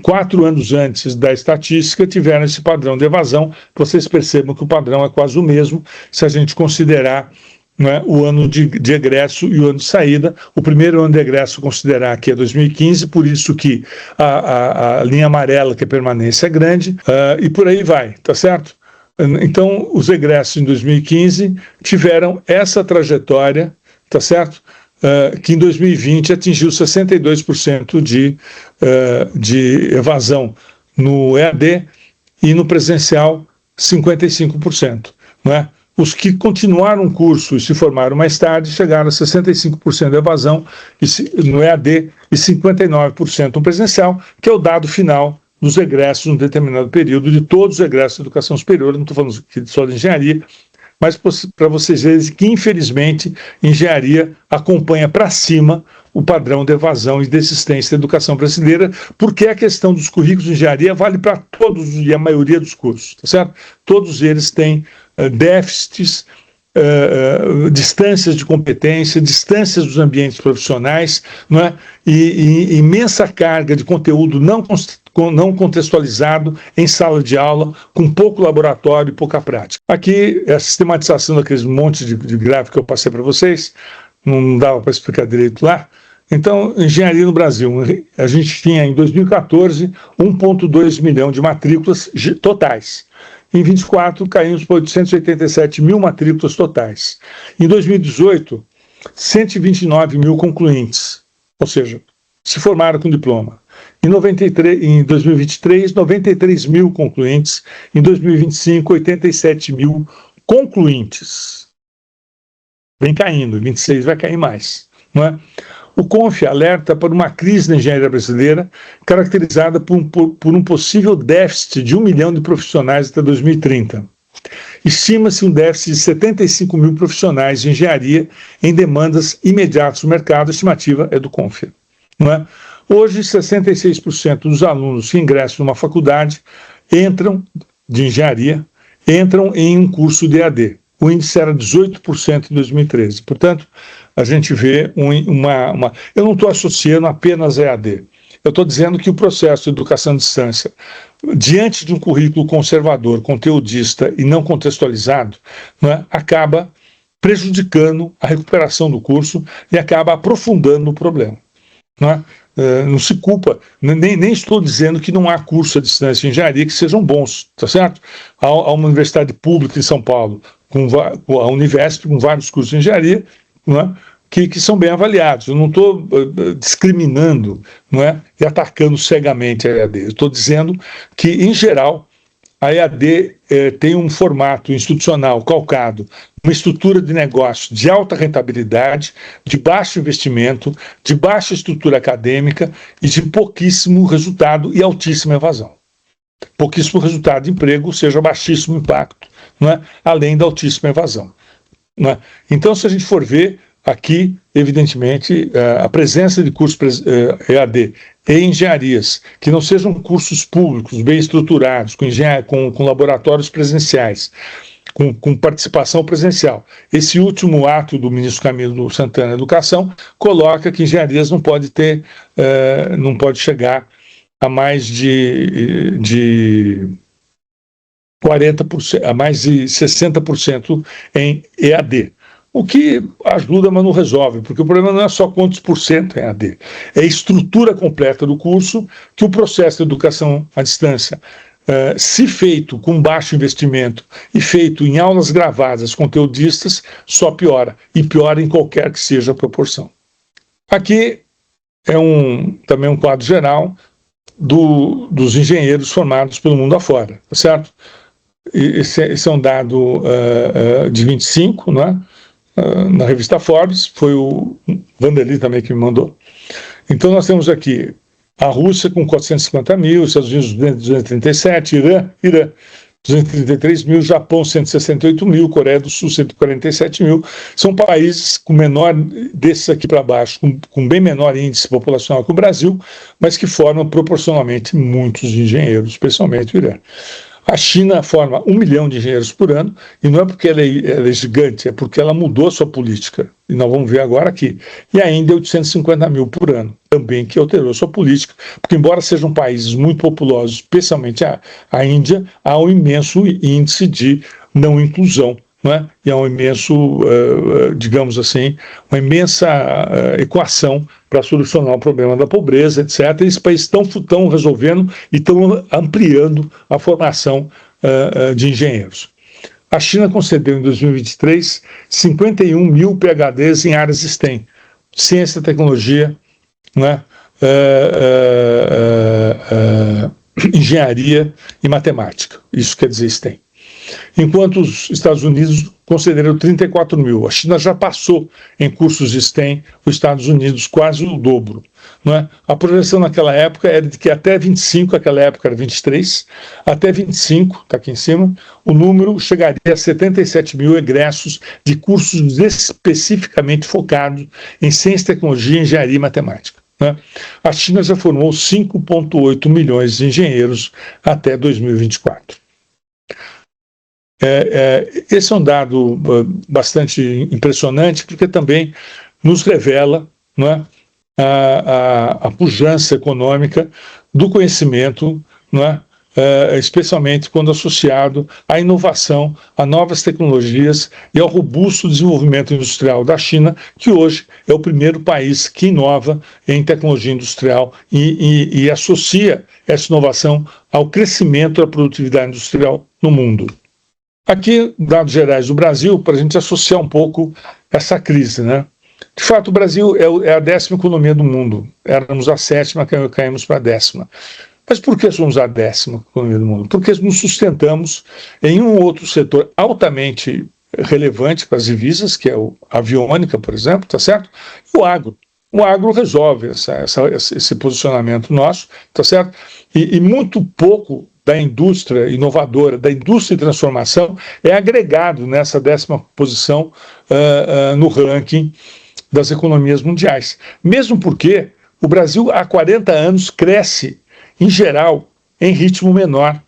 4 anos antes da estatística, tiveram esse padrão de evasão. Vocês percebam que o padrão é quase o mesmo se a gente considerar, não é, o ano de egresso e o ano de saída. O primeiro ano de egresso considerar que é 2015, por isso que a linha amarela, que é permanência, é grande, e por aí vai, tá certo? Então, os egressos em 2015 tiveram essa trajetória, tá certo? Que em 2020 atingiu 62% de evasão no EAD e no presencial 55%. Não é? Os que continuaram o curso e se formaram mais tarde chegaram a 65% de evasão no EAD e 59% no presencial, que é o dado final dos egressos num determinado período, de todos os egressos da educação superior. Não estou falando aqui só de engenharia, mas para vocês verem que, infelizmente, engenharia acompanha para cima o padrão de evasão e desistência da educação brasileira, porque a questão dos currículos de engenharia vale para todos e a maioria dos cursos, tá certo? Todos eles têm déficits, distâncias de competência, distâncias dos ambientes profissionais, não é? E imensa carga de conteúdo não contextualizado em sala de aula, com pouco laboratório e pouca prática. Aqui é a sistematização daqueles monte de gráfico que eu passei para vocês, não dava para explicar direito lá. Então, engenharia no Brasil, a gente tinha em 2014 1,2 milhão de matrículas totais. Em 24 caímos para 887 mil matrículas totais. Em 2018, 129 mil concluintes, ou seja, se formaram com diploma. Em 2023, 93 mil concluintes. Em 2025, 87 mil concluintes. Vem caindo, em 26 vai cair mais. Não é? O CONF alerta para uma crise na engenharia brasileira, caracterizada por um possível déficit de 1 milhão de profissionais até 2030. Estima-se um déficit de 75 mil profissionais de engenharia em demandas imediatas do mercado. A estimativa é do CONF. Não é? Hoje, 66% dos alunos que ingressam numa faculdade de engenharia entram em um curso de EAD. O índice era 18% em 2013. Portanto, a gente vê Eu não estou associando apenas a EAD. Eu estou dizendo que o processo de educação à distância, diante de um currículo conservador, conteudista e não contextualizado, né, acaba prejudicando a recuperação do curso e acaba aprofundando o problema. Né? Não se culpa, nem estou dizendo que não há curso à distância de engenharia que sejam bons, tá certo? Há uma universidade pública em São Paulo, a Univesp, com vários cursos de engenharia, não é? Que são bem avaliados. Eu não estou discriminando, não é? E atacando cegamente a EAD. Eu estou dizendo que, em geral, a EAD tem um formato institucional calcado, uma estrutura de negócio de alta rentabilidade, de baixo investimento, de baixa estrutura acadêmica e de pouquíssimo resultado e altíssima evasão. Pouquíssimo resultado de emprego, ou seja, baixíssimo impacto, não é? Além da altíssima evasão. Não é? Então, se a gente for ver aqui, evidentemente, a presença de cursos EAD e engenharias, que não sejam cursos públicos, bem estruturados, com laboratórios presenciais, com participação presencial. Esse último ato do ministro Camilo Santana da Educação coloca que engenharias não pode chegar a mais de 40%, a mais de 60% em EAD. O que ajuda, mas não resolve, porque o problema não é só quantos por cento em EAD, é a estrutura completa do curso, que o processo de educação à distância, se feito com baixo investimento e feito em aulas gravadas, conteudistas, só piora, e piora em qualquer que seja a proporção. Aqui é também um quadro geral dos engenheiros formados pelo mundo afora, tá certo? Esse é um dado de 25, não é? Na revista Forbes, foi o Vanderly também que me mandou. Então nós temos aqui a Rússia com 450 mil, Estados Unidos 237, Irã 233 mil, Japão 168 mil, Coreia do Sul 147 mil. São países com menor, desses aqui para baixo, com bem menor índice populacional que o Brasil, mas que formam proporcionalmente muitos engenheiros, especialmente o Irã. A China forma 1 milhão de engenheiros por ano, e não é porque ela é gigante, é porque ela mudou a sua política. E nós vamos ver agora aqui. E a Índia, 850 mil por ano, também que alterou a sua política, porque embora sejam países muito populosos, especialmente a Índia, há um imenso índice de não inclusão, não é? E há um imenso, digamos assim, uma imensa equação para solucionar o problema da pobreza, etc. E esses países estão resolvendo e estão ampliando a formação de engenheiros. A China concedeu em 2023 51 mil PhDs em áreas STEM, ciência, tecnologia, né, engenharia e matemática. Isso quer dizer STEM. Enquanto os Estados Unidos concederam 34 mil. A China já passou em cursos de STEM, os Estados Unidos quase o dobro. Não é? A projeção naquela época era de que até 25, aquela época era 23, até 25, está aqui em cima, o número chegaria a 77 mil egressos de cursos especificamente focados em ciência, tecnologia, engenharia e matemática. Né? A China já formou 5,8 milhões de engenheiros até 2024. Esse é um dado bastante impressionante, porque também nos revela, não é, a pujança econômica do conhecimento, não é, especialmente quando associado à inovação, a novas tecnologias e ao robusto desenvolvimento industrial da China, que hoje é o primeiro país que inova em tecnologia industrial e associa essa inovação ao crescimento da produtividade industrial no mundo. Aqui, dados gerais do Brasil, para a gente associar um pouco essa crise, né? De fato, o Brasil é a 10ª economia do mundo. Éramos a 7ª, caímos para a 10ª. Mas por que somos a 10ª economia do mundo? Porque nos sustentamos em um outro setor altamente relevante para as divisas, que é a aviônica, por exemplo, tá certo? E o agro. O agro resolve esse posicionamento nosso, tá certo? E muito pouco da indústria inovadora, da indústria de transformação, é agregado nessa 10ª posição no ranking das economias mundiais. Mesmo porque o Brasil, há 40 anos, cresce, em geral, em ritmo menor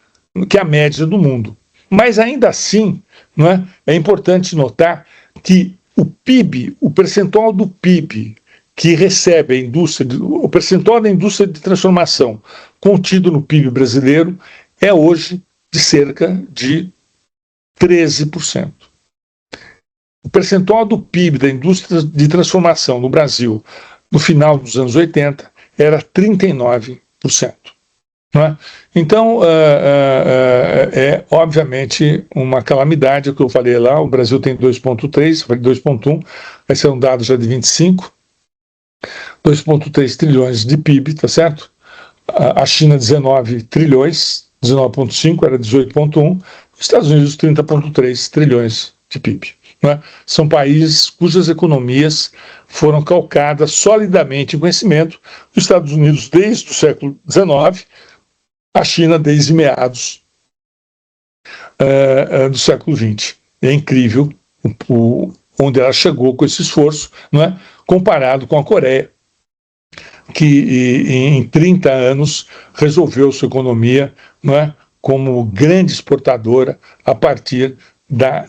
que a média do mundo. Mas, ainda assim, não é? É importante notar que o PIB, o percentual do PIB que recebe a indústria, o percentual da indústria de transformação contido no PIB brasileiro, é hoje de cerca de 13%. O percentual do PIB da indústria de transformação no Brasil, no final dos anos 80, era 39%. Não é? Então, é obviamente uma calamidade, o que eu falei lá. O Brasil tem 2,3, eu falei 2,1, esse é um dado já de 25, 2,3 trilhões de PIB, tá certo? A China, 19 trilhões, 19,5, era 18,1, os Estados Unidos, 30,3 trilhões de PIB. Né? São países cujas economias foram calcadas solidamente em conhecimento, os Estados Unidos desde o século XIX, a China desde meados do século XX. É incrível onde ela chegou com esse esforço, não é? Comparado com a Coreia, que em 30 anos resolveu sua economia, não é, como grande exportadora a partir da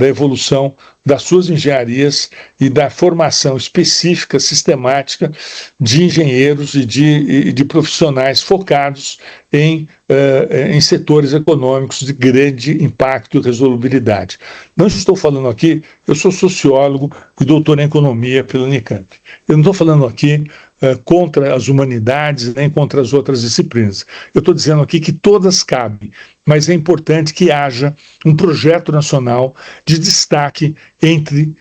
evolução das suas engenharias e da formação específica, sistemática de engenheiros e de profissionais focados em setores econômicos de grande impacto e resolubilidade. Não estou falando aqui, eu sou sociólogo e doutor em economia pela Unicamp. Eu não estou falando aqui contra as humanidades, nem contra as outras disciplinas. Eu estou dizendo aqui que todas cabem, mas é importante que haja um projeto nacional de destaque entre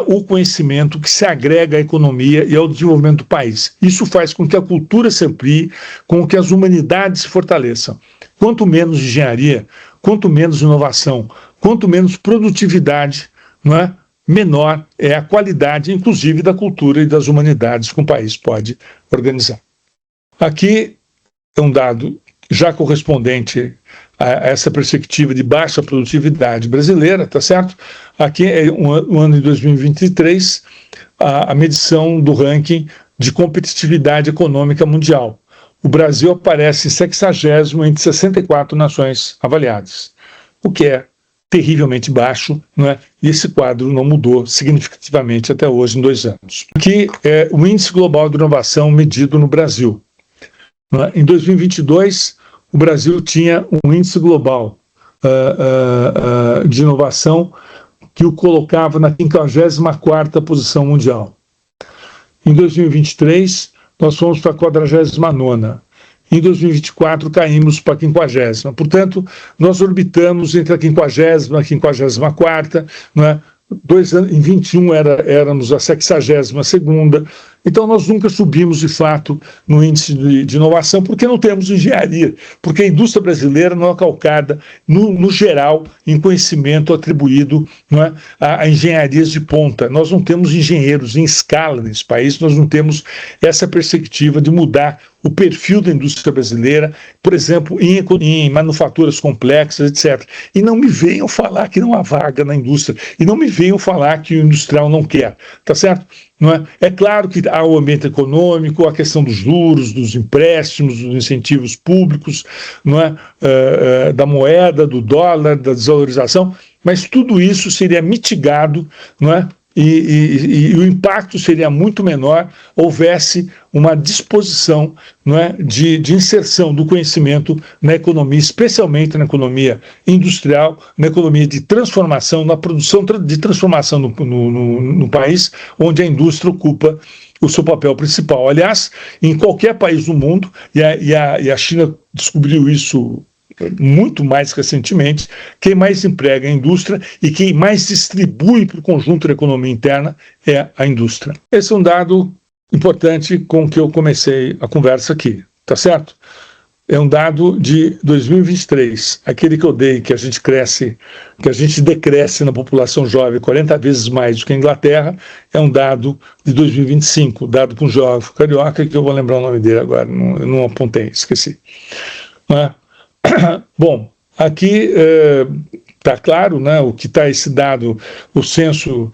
o conhecimento que se agrega à economia e ao desenvolvimento do país. Isso faz com que a cultura se amplie, com que as humanidades se fortaleçam. Quanto menos engenharia, quanto menos inovação, quanto menos produtividade, não é? Menor é a qualidade, inclusive, da cultura e das humanidades que um país pode organizar. Aqui é um dado já correspondente a essa perspectiva de baixa produtividade brasileira, tá certo? Aqui é o ano de 2023, a medição do ranking de competitividade econômica mundial. o Brasil aparece em 60º entre 64 nações avaliadas, o que é terrivelmente baixo, não é? E esse quadro não mudou significativamente até hoje, em 2 anos. Que é o Índice Global de Inovação medido no Brasil. Não é? Em 2022, o Brasil tinha um índice global de inovação que o colocava na 54ª posição mundial. Em 2023, nós fomos para a 49ª. Em 2024, caímos para a 50ª. Portanto, nós orbitamos entre a 50ª e a 54ª, não é? 2 anos, em 21 éramos a 62ª. Então, nós nunca subimos, de fato, no índice de inovação, porque não temos engenharia, porque a indústria brasileira não é calcada, no geral, em conhecimento atribuído, não é, a engenharias de ponta. Nós não temos engenheiros em escala nesse país, nós não temos essa perspectiva de mudar o perfil da indústria brasileira, por exemplo, em manufaturas complexas, etc. E não me venham falar que não há vaga na indústria, e não me venham falar que o industrial não quer, tá certo? Não é? É claro que há o ambiente econômico, a questão dos juros, dos empréstimos, dos incentivos públicos, não é? Da moeda, do dólar, da desvalorização, mas tudo isso seria mitigado, não é? E o impacto seria muito menor houvesse uma disposição, não é, de inserção do conhecimento na economia, especialmente na economia industrial, na economia de transformação, na produção de transformação no país, onde a indústria ocupa o seu papel principal. Aliás, em qualquer país do mundo, e a China descobriu isso muito mais recentemente, quem mais emprega é a indústria e quem mais distribui para o conjunto da economia interna é a indústria. Esse é um dado importante com que eu comecei a conversa aqui, tá certo? É um dado de 2023, aquele que eu dei, que a gente decresce na população jovem 40 vezes mais do que a Inglaterra, é um dado de 2025, dado por um jovem carioca, que eu vou lembrar o nome dele agora, não apontei, esqueci. Não é? Bom, aqui está claro, né, o que está esse dado, o censo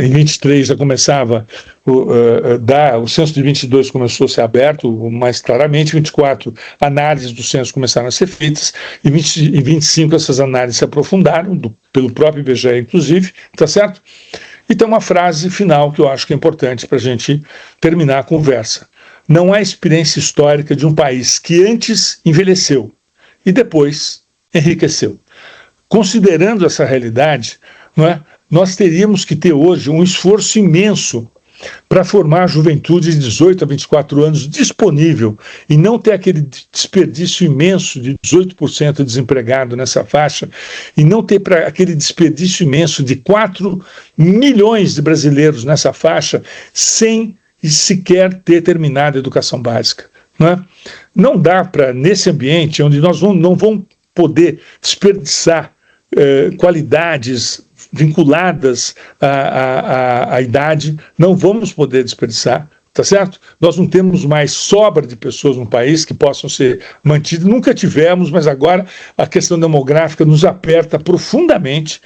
em 23 já começava, o censo de 22 começou a ser aberto mais claramente, em 24 análises do censo começaram a ser feitas, e em 25 essas análises se aprofundaram, pelo próprio IBGE inclusive, tá certo? E tem uma frase final que eu acho que é importante para a gente terminar a conversa. Não há experiência histórica de um país que antes envelheceu e depois enriqueceu. Considerando essa realidade, não é, nós teríamos que ter hoje um esforço imenso para formar a juventude de 18 a 24 anos disponível e não ter aquele desperdício imenso de 18% desempregado nessa faixa e não ter aquele desperdício imenso de 4 milhões de brasileiros nessa faixa sem sequer ter terminado a educação básica. Não dá para, nesse ambiente onde nós não vamos poder desperdiçar qualidades vinculadas à idade, não vamos poder desperdiçar, tá certo? Nós não temos mais sobra de pessoas no país que possam ser mantidas, nunca tivemos, mas agora a questão demográfica nos aperta profundamente.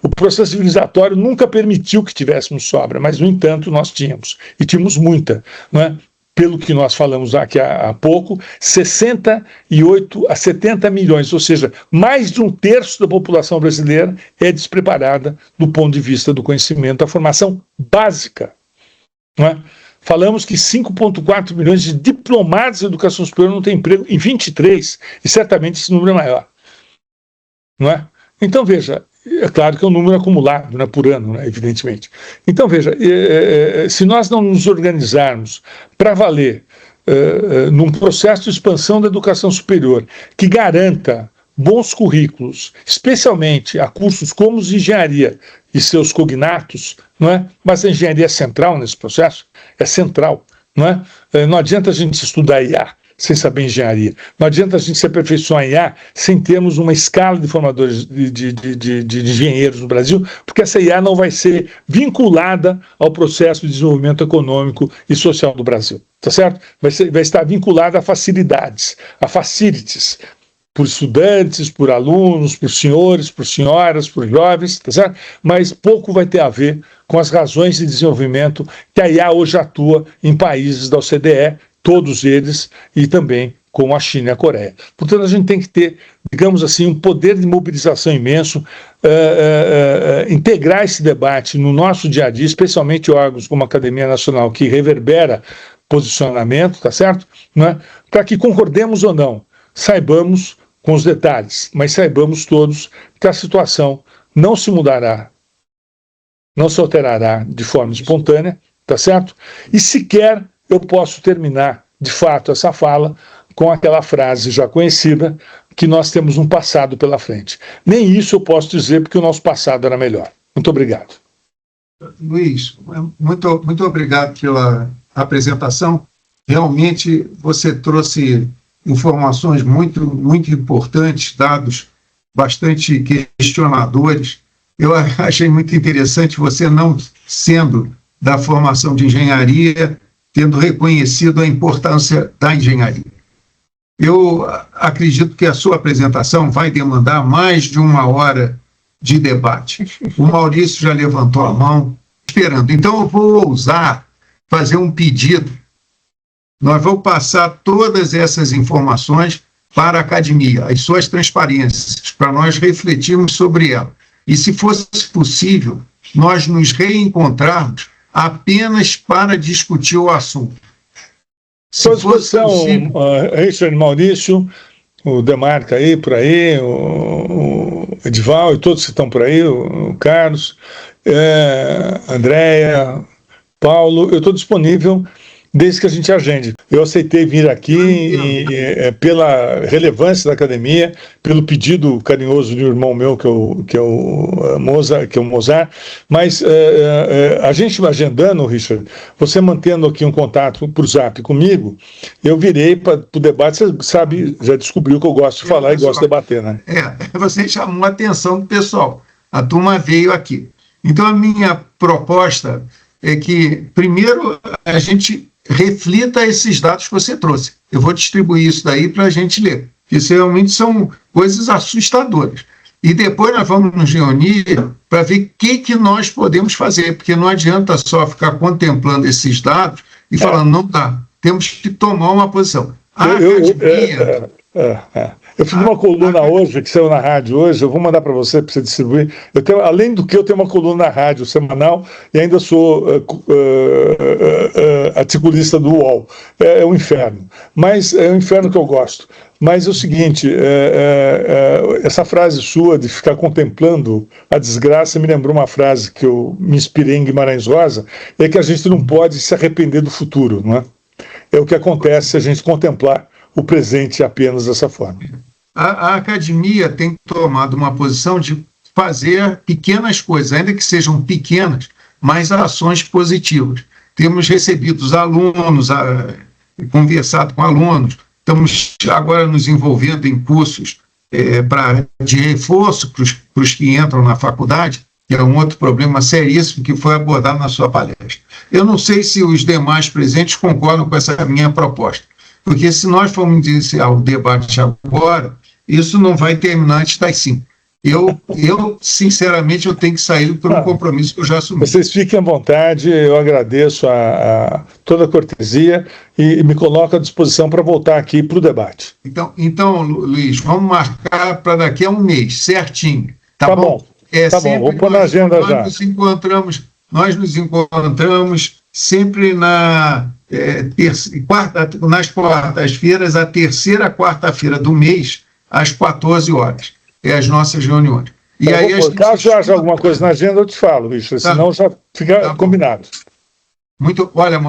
O processo civilizatório nunca permitiu que tivéssemos sobra, mas, no entanto, nós tínhamos, e tínhamos muita, não é? Pelo que nós falamos aqui há pouco, 68 a 70 milhões, ou seja, mais de 1/3 da população brasileira é despreparada do ponto de vista do conhecimento, da formação básica. Não é? Falamos que 5,4 milhões de diplomados em educação superior não têm emprego em 23, e certamente esse número é maior. Não é? Então, veja, é claro que é um número acumulado, né, por ano, né, evidentemente. Então, veja, se nós não nos organizarmos para valer num processo de expansão da educação superior que garanta bons currículos, especialmente a cursos como os de engenharia e seus cognatos, não é? Mas a engenharia é central nesse processo, é central, não é? Não adianta a gente estudar IA sem saber engenharia. Não adianta a gente se aperfeiçoar em IA sem termos uma escala de formadores de engenheiros no Brasil, porque essa IA não vai ser vinculada ao processo de desenvolvimento econômico e social do Brasil, tá certo? Vai estar vinculada a facilidades, a facilities, por estudantes, por alunos, por senhores, por senhoras, por jovens, tá certo? Mas pouco vai ter a ver com as razões de desenvolvimento que a IA hoje atua em países da OCDE, todos eles, e também com a China e a Coreia. Portanto, a gente tem que ter, digamos assim, um poder de mobilização imenso, integrar esse debate no nosso dia a dia, especialmente órgãos como a Academia Nacional, que reverbera posicionamento, tá certo? Né? Para que concordemos ou não, saibamos com os detalhes, mas saibamos todos que a situação não se mudará, não se alterará de forma espontânea, tá certo? E sequer eu posso terminar, de fato, essa fala com aquela frase já conhecida, que nós temos um passado pela frente. Nem isso eu posso dizer, porque o nosso passado era melhor. Muito obrigado. Luiz, muito obrigado pela apresentação. Realmente você trouxe informações muito importantes, dados bastante questionadores. Eu achei muito interessante você, não sendo da formação de engenharia, tendo reconhecido a importância da engenharia. Eu acredito que a sua apresentação vai demandar mais de 1 hora de debate. O Maurício já levantou a mão, esperando. Então, eu vou ousar fazer um pedido. Nós vamos passar todas essas informações para a academia, as suas transparências, para nós refletirmos sobre ela. E, se fosse possível, nós nos reencontrarmos apenas para discutir o assunto. Se fosse possível, Richard, Maurício, o Demarca aí, por aí, o Edival e todos que estão por aí, o Carlos, Andréia, Paulo, eu estou disponível desde que a gente agende. Eu aceitei vir aqui pela relevância da academia, pelo pedido carinhoso de um irmão meu, que é o Mozart, mas a gente agendando, Richard, você mantendo aqui um contato por Zap comigo, eu virei para o debate, você sabe, já descobriu que eu gosto de falar e gosto de debater, né? Você chamou a atenção do pessoal, a turma veio aqui. Então, a minha proposta é que, primeiro, a gente reflita esses dados que você trouxe. Eu vou distribuir isso daí para a gente ler, porque isso realmente são coisas assustadoras. E depois nós vamos nos reunir para ver o que nós podemos fazer, porque não adianta só ficar contemplando esses dados e falando, não dá, temos que tomar uma posição. Eu fiz uma coluna hoje, que saiu na rádio hoje, eu vou mandar para você distribuir. Além do que, eu tenho uma coluna na rádio semanal e ainda sou articulista do UOL. É um inferno, mas é um inferno que eu gosto. Mas é o seguinte, essa frase sua de ficar contemplando a desgraça me lembrou uma frase que eu me inspirei em Guimarães Rosa, é que a gente não pode se arrepender do futuro, não é? É o que acontece se a gente contemplar o presente apenas dessa forma. A academia tem tomado uma posição de fazer pequenas coisas, ainda que sejam pequenas, mas ações positivas. Temos recebido os alunos, conversado com alunos, estamos agora nos envolvendo em cursos de reforço para os que entram na faculdade, que é um outro problema seríssimo que foi abordado na sua palestra. Eu não sei se os demais presentes concordam com essa minha proposta, porque se nós formos iniciar o debate agora, isso não vai terminar antes das 5. Eu sinceramente, eu tenho que sair por um compromisso que eu já assumi. Vocês fiquem à vontade, eu agradeço toda a cortesia e me coloco à disposição para voltar aqui para o debate. Então, Luiz, vamos marcar para daqui a 1 mês, certinho. Tá bom? Tá bom, vou pôr na agenda já. Nós nos encontramos sempre nas quartas-feiras, a terceira quarta-feira do mês, às 14 horas. É as nossas reuniões. E aí, caso haja alguma coisa na agenda, eu te falo, Richard, senão já fica combinado. Olha,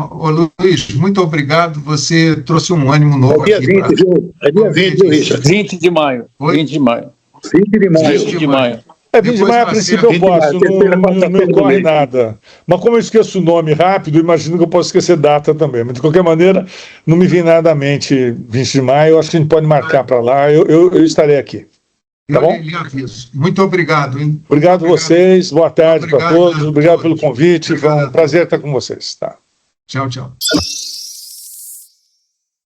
Luiz, muito obrigado. Você trouxe um ânimo novo aqui. É dia 20, Richard. 20 de maio. 20 de maio. 20 de maio. 20 de maio. 20 de maio, a princípio eu posso, não corre nada. Mas como eu esqueço o nome rápido, imagino que eu posso esquecer data também. Mas de qualquer maneira, não me vem nada à mente 20 de maio, eu acho que a gente pode marcar para lá, eu estarei aqui. Tá bom? Muito obrigado, hein? Obrigado a vocês, boa tarde para todos, obrigado pelo convite, foi um prazer estar com vocês. Tá? Tchau, tchau.